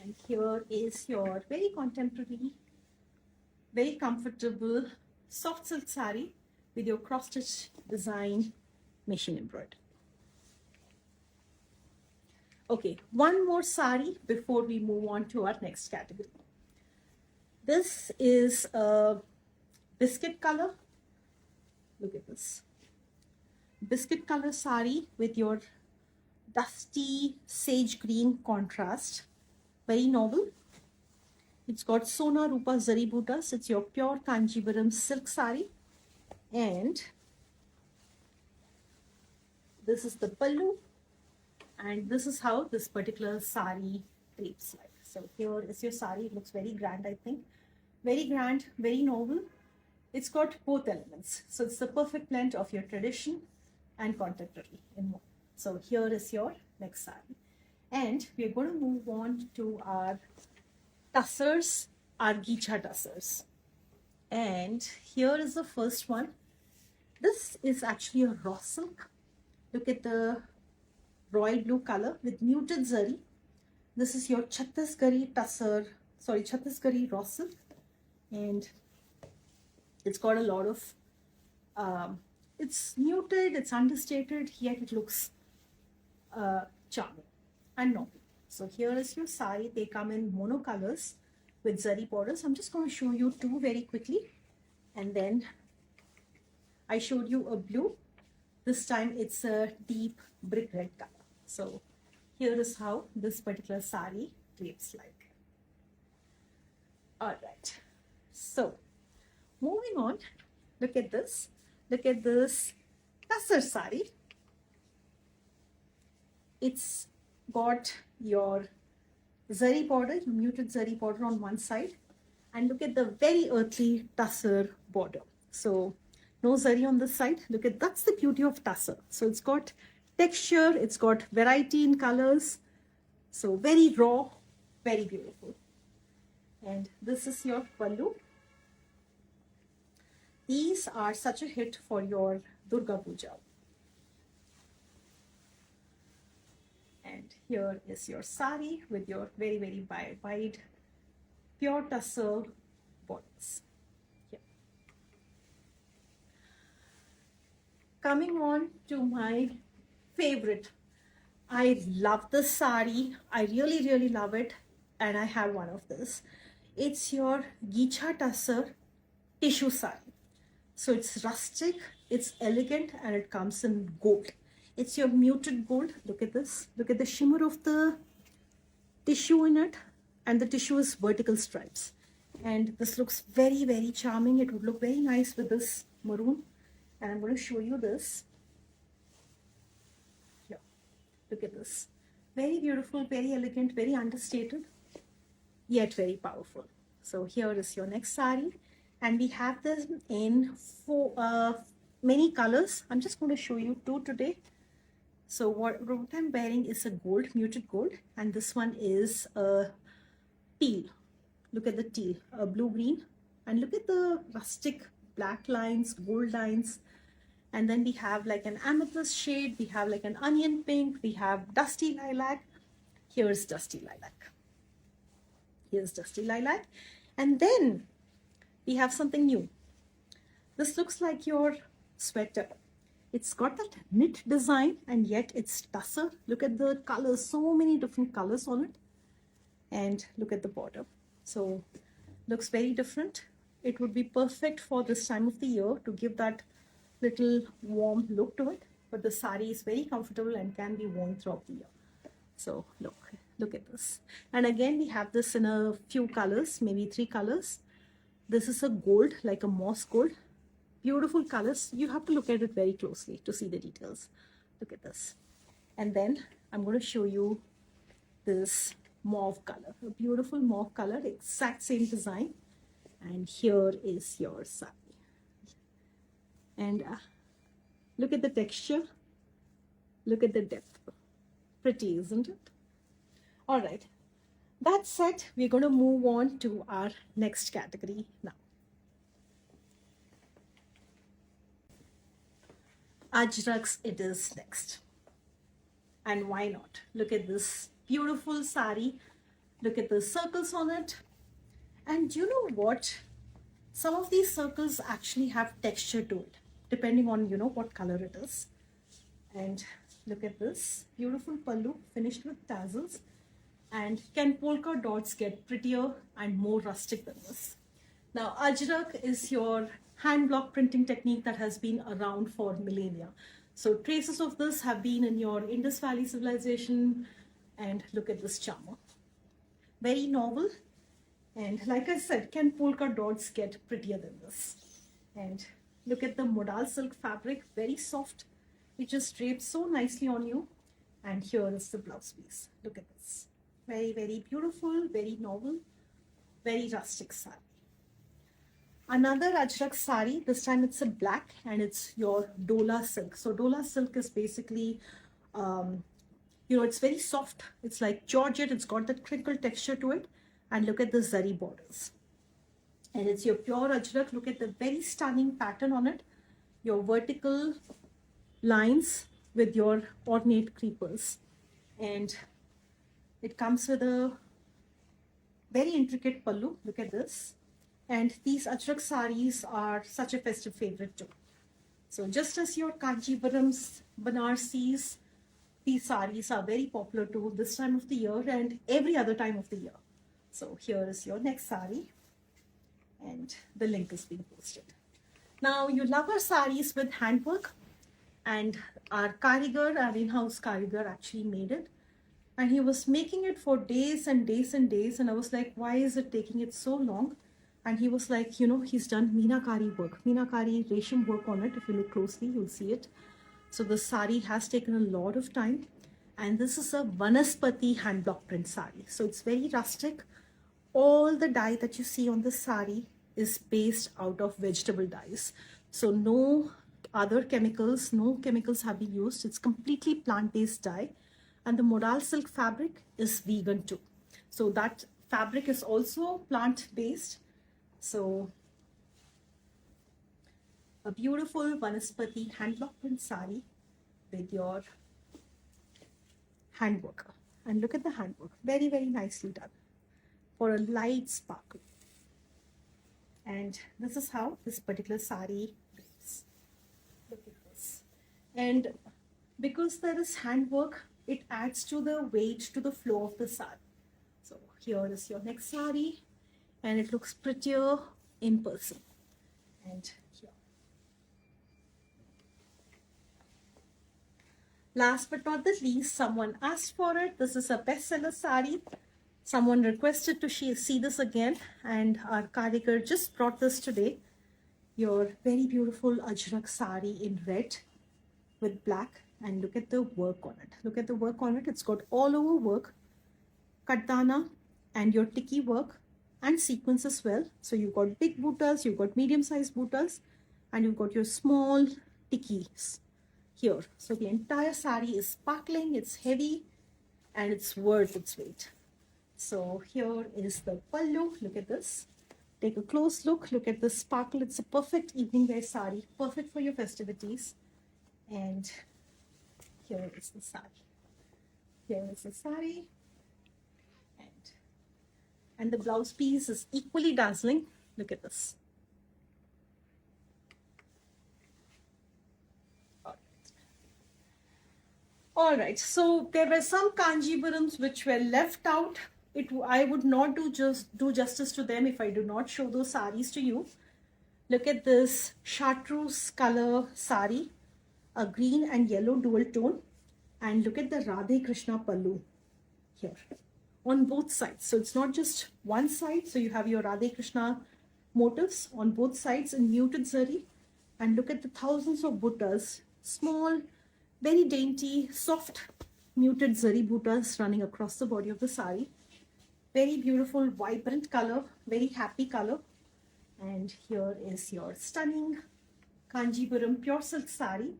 And here is your very contemporary, very comfortable soft silk sari with your cross-stitch design machine embroidery. Okay, one more sari before we move on to our next category. This is a biscuit color. Look at this. Biscuit color sari with your dusty sage green contrast. Very novel. It's got Sona Rupa Zari Bootas. It's your pure Kanchipuram silk sari. And this is the pallu. And this is how this particular sari drapes like. So here is your sari. It looks very grand, I think. Very grand, very novel. It's got both elements. So it's the perfect blend of your tradition and contemporary in one. So here is your next sari. And we are going to move on to our tussars, our gicha tussars. And here is the first one. This is actually a raw silk. Look at the royal blue color with muted zari. This is your Chhattisgarhi tussar, Chhattisgarhi raw silk. And it's got a lot of, it's muted, it's understated, yet it looks charming and novel. So here is your sari. They come in mono colors with zari borders. I'm just going to show you two very quickly. And then I showed you a blue. This time it's a deep brick red color. So here is how this particular sari drapes like. All right. So moving on, look at this. Look at this tussar sari. It's got your zari border, your muted zari border on one side. And look at the very earthly tussar border. So no zari on this side. Look at, that's the beauty of tussar. So it's got texture, it's got variety in colors. So very raw, very beautiful. And this is your pallu. These are such a hit for your Durga Puja. And here is your sari with your very, very wide, pure tussar borders. Here. Coming on to my favorite. I love this sari. I really, really love it. And I have one of this. It's your gicha tussar tissue sari. So it's rustic, it's elegant, and it comes in gold. It's your muted gold. Look at this. Look at the shimmer of the tissue in it. And the tissue is vertical stripes. And this looks very, very charming. It would look very nice with this maroon. And I'm going to show you this. Here. Look at this. Very beautiful, very elegant, very understated, yet very powerful. So here is your next sari. And we have this in many colors. I'm just going to show you two today. So what I'm wearing is a gold, muted gold. And this one is a teal. Look at the teal, a blue-green. And look at the rustic black lines, gold lines. And then we have like an amethyst shade. We have like an onion pink. We have dusty lilac. Here's dusty lilac. Here's dusty lilac. And then we have something new. This looks like your sweater. It's got that knit design and yet it's tussar. Look at the colors, so many different colors on it. And look at the border. So looks very different. It would be perfect for this time of the year to give that little warm look to it. But the sari is very comfortable and can be worn throughout the year. So look at this. And again, we have this in a few colors, maybe 3 colors. This is a gold, like a moss gold. Beautiful colors. You have to look at it very closely to see the details. Look at this. And then I'm going to show you this mauve color, a beautiful mauve color, exact same design. And here is your sari. And look at the texture, look at the depth. Pretty, isn't it? All right, that said, we're going to move on to our next category now. Ajraks it is next. And why not? Look at this beautiful sari. Look at the circles on it. And you know what? Some of these circles actually have texture to it, depending on, what color it is. And look at this beautiful pallu finished with tassels. And can polka dots get prettier and more rustic than this? Now, Ajrak is your hand block printing technique that has been around for millennia. So traces of this have been in your Indus Valley civilization. And look at this charmer. Very novel. And like I said, can polka dots get prettier than this? And look at the modal silk fabric, very soft. It just drapes so nicely on you. And here is the blouse piece. Look at this. Very, very beautiful, very novel, very rustic sari. Another Ajrak sari, this time it's a black and it's your Dola silk. So Dola silk is basically, it's very soft. It's like Georgette, it's got that crinkle texture to it. And look at the zari borders. And it's your pure Ajrak. Look at the very stunning pattern on it. Your vertical lines with your ornate creepers. And it comes with a very intricate pallu. Look at this. And these Ajrak saris are such a festive favorite too. So just as your kanchiparams, benarasis, these saris are very popular too this time of the year and every other time of the year. So here is your next sari and the link is being posted. Now you love our saris with handwork and our karigar, our in-house karigar actually made it. And he was making it for days and days and days. And I was like, why is it taking it so long? And he was like, he's done meenakari work, meenakari resham work on it. If you look closely, you'll see it. So the sari has taken a lot of time. And this is a Vanaspati hand block print sari. So it's very rustic. All the dye that you see on the sari is based out of vegetable dyes. So no other chemicals, no chemicals have been used. It's completely plant-based dye. And the modal silk fabric is vegan too. So that fabric is also plant-based. So a beautiful Vanaspati hand block print sari with your handwork. And look at the handwork. Very, very nicely done for a light sparkle. And this is how this particular sari looks. Look at this. And because there is handwork, it adds to the weight, to the flow of the sari. So here is your next sari. And it looks prettier in person. And here. Last but not the least, someone asked for it. This is a bestseller sari. Someone requested to see this again. And our karigar just brought this today. Your very beautiful Ajrak sari in red with black. And look at the work on it. Look at the work on it. It's got all over work. Kattana and your tiki work. And sequins as well. So you've got big buttas, you've got medium-sized buttas, and you've got your small tikis here. So the entire sari is sparkling, it's heavy, and it's worth its weight. So here is the pallu. Look at this. Take a close look. Look at the sparkle. It's a perfect evening wear sari, perfect for your festivities. And here is the sari. Here is the sari. And the blouse piece is equally dazzling. Look at this. All right. So there were some kanjivarams which were left out. I would not do justice to them if I do not show those saris to you. Look at this chartreuse color sari, a green and yellow dual tone. And look at the Radhe Krishna pallu here. On both sides. So it's not just one side. So you have your Radhe Krishna motifs on both sides in muted zari. And look at the thousands of buttas. Small, very dainty, soft muted zari buttas running across the body of the sari. Very beautiful, vibrant color, very happy color. And here is your stunning Kanchipuram pure silk sari.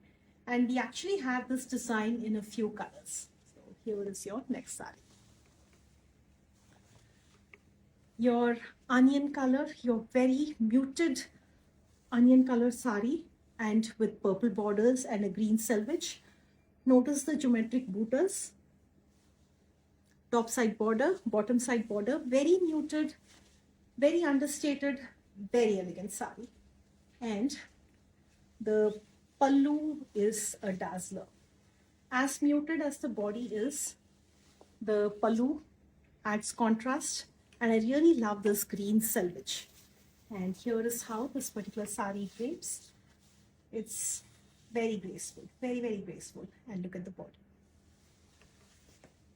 And we actually have this design in a few colors. So here is your next sari. Your onion color, your very muted onion color sari, and with purple borders and a green selvage. Notice the geometric buttas. Top side border, bottom side border, very muted, very understated, very elegant sari. And the pallu is a dazzler. As muted as the body is, the pallu adds contrast, and I really love this green selvage. And here is how this particular sari drapes. It's very graceful, very, very graceful. And look at the body.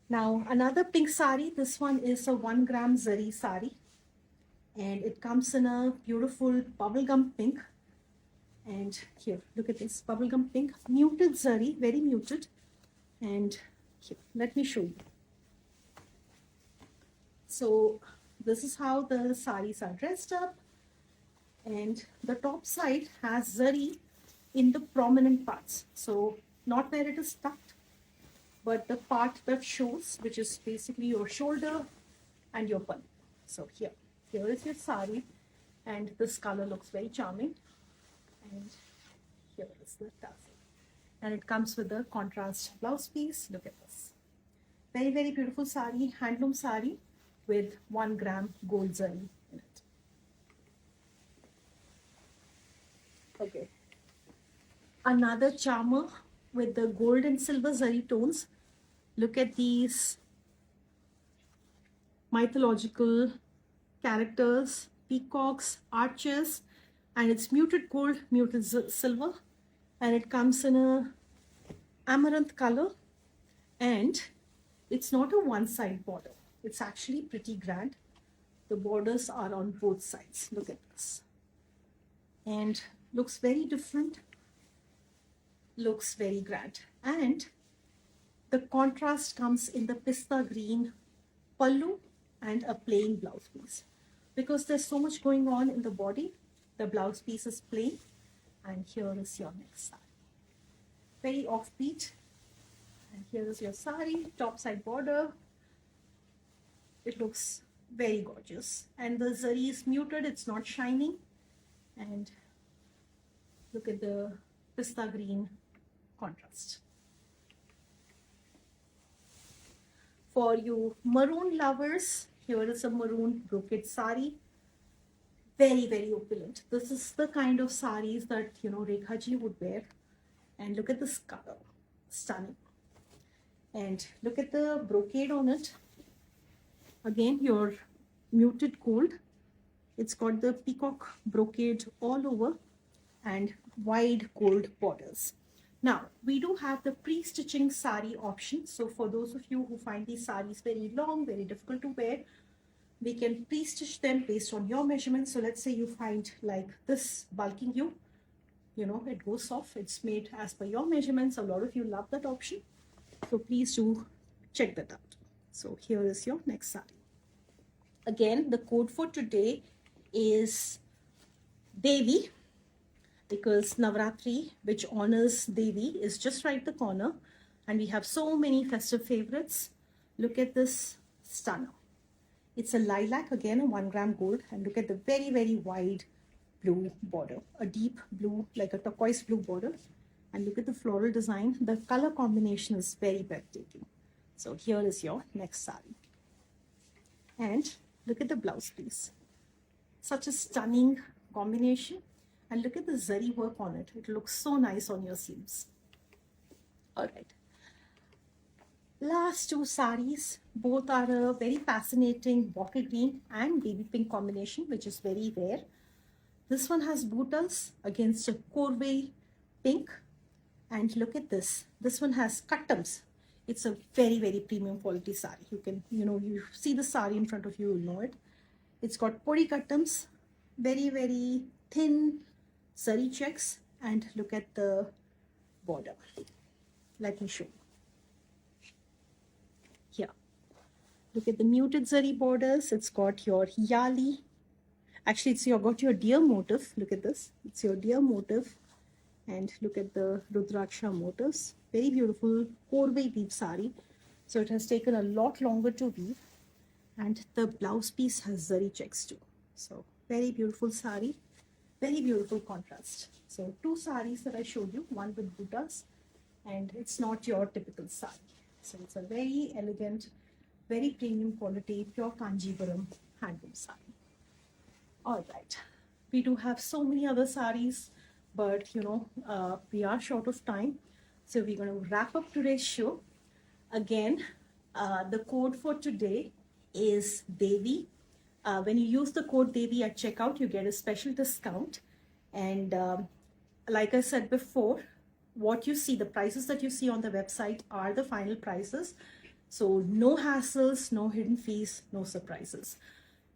Now, another pink sari. This one is a 1 gram zari sari. And it comes in a beautiful bubblegum pink. And here, look at this bubblegum pink. Muted zari, very muted. And here, let me show you. So, this is how the saris are dressed up. And the top side has zari in the prominent parts. So, not where it is tucked, but the part that shows, which is basically your shoulder and your pallu. So here is your sari, and this color looks very charming. And here is the tassel. And it comes with the contrast blouse piece. Look at this. Very, very beautiful sari, handloom sari with 1 gram gold zari in it. Okay. Another charmer with the gold and silver zari tones. Look at these mythological characters, peacocks, arches, and it's muted gold, muted silver, and it comes in a amaranth color, and it's not a one-side border. It's actually pretty grand. The borders are on both sides. Look at this. And looks very different, looks very grand. And the contrast comes in the pista green pallu and a plain blouse piece. Because there's so much going on in the body, the blouse piece is plain. And here is your next sari. Very offbeat. And here is your sari, top side border. It looks very gorgeous. And the zari is muted, it's not shining. And look at the pista green contrast. For you maroon lovers, here is a maroon brocade sari. Very, very opulent. This is the kind of saris that, Rekha ji would wear. And look at this color. Stunning. And look at the brocade on it. Again, your muted gold. It's got the peacock brocade all over and wide gold borders. Now, we do have the pre-stitching sari option. So for those of you who find these saris very long, very difficult to wear, we can pre-stitch them based on your measurements. So let's say you find like this bulking you, it goes off. It's made as per your measurements. A lot of you love that option. So please do check that out. So here is your next sari. Again, the code for today is Devi, because Navratri, which honors Devi, is just right the corner. And we have so many festive favorites. Look at this stunner. It's a lilac, again a 1 gram gold. And look at the very, very wide blue border. A deep blue, like a turquoise blue border. And look at the floral design. The color combination is very breathtaking. So here is your next sari. And look at the blouse piece. Such a stunning combination. And look at the zari work on it. It looks so nice on your sleeves. All right. Last two saris, both are a very fascinating bottle green and baby pink combination, which is very rare. This one has buttas against a corvée pink. And look at this. This one has cuttams. It's a very, very premium quality sari. You can, you see the sari in front of you, you'll know it. It's got podi cuttams, very, very thin zari checks, and look at the border. Let me show you. Look at the muted zari borders. It's got your yali. Actually, got your deer motif. Look at this. It's your deer motif. And look at the Rudraksha motifs. Very beautiful Korvai weave sari. So it has taken a lot longer to weave. And the blouse piece has zari checks too. So very beautiful sari. Very beautiful contrast. So two saris that I showed you, one with buttas, and it's not your typical sari. So it's a very elegant, very premium quality, pure Kanjivaram handloom sari. All right. We do have so many other saris, but we are short of time. So we're going to wrap up today's show. Again, the code for today is Devi. When you use the code Devi at checkout, you get a special discount. And like I said before, what you see, the prices that you see on the website are the final prices. So no hassles, no hidden fees, no surprises.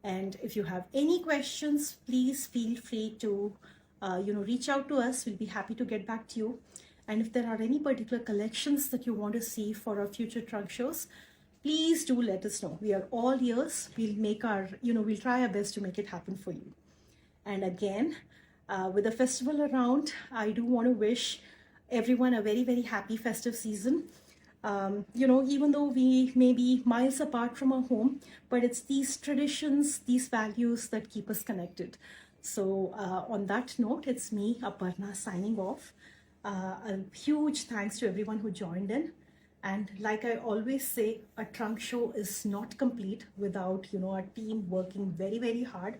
And if you have any questions, please feel free to reach out to us. We'll be happy to get back to you. And if there are any particular collections that you want to see for our future trunk shows, please do let us know. We are all ears. We'll make we'll try our best to make it happen for you. And again, with the festival around, I do want to wish everyone a very, very happy festive season. Even though we may be miles apart from our home, but it's these traditions, these values that keep us connected. So on that note, it's me, Aparna, signing off. A huge thanks to everyone who joined in. And like I always say, a trunk show is not complete without, our team working very, very hard.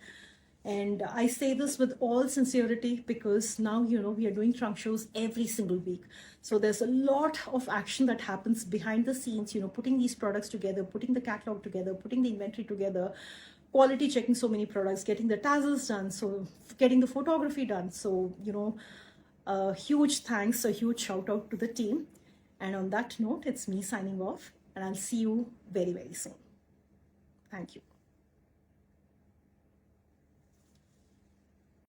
And I say this with all sincerity because now, we are doing trunk shows every single week. So there's a lot of action that happens behind the scenes, putting these products together, putting the catalog together, putting the inventory together, quality checking so many products, getting the tassels done, so getting the photography done. So, a huge thanks, a huge shout out to the team. And on that note, it's me signing off, and I'll see you very, very soon. Thank you.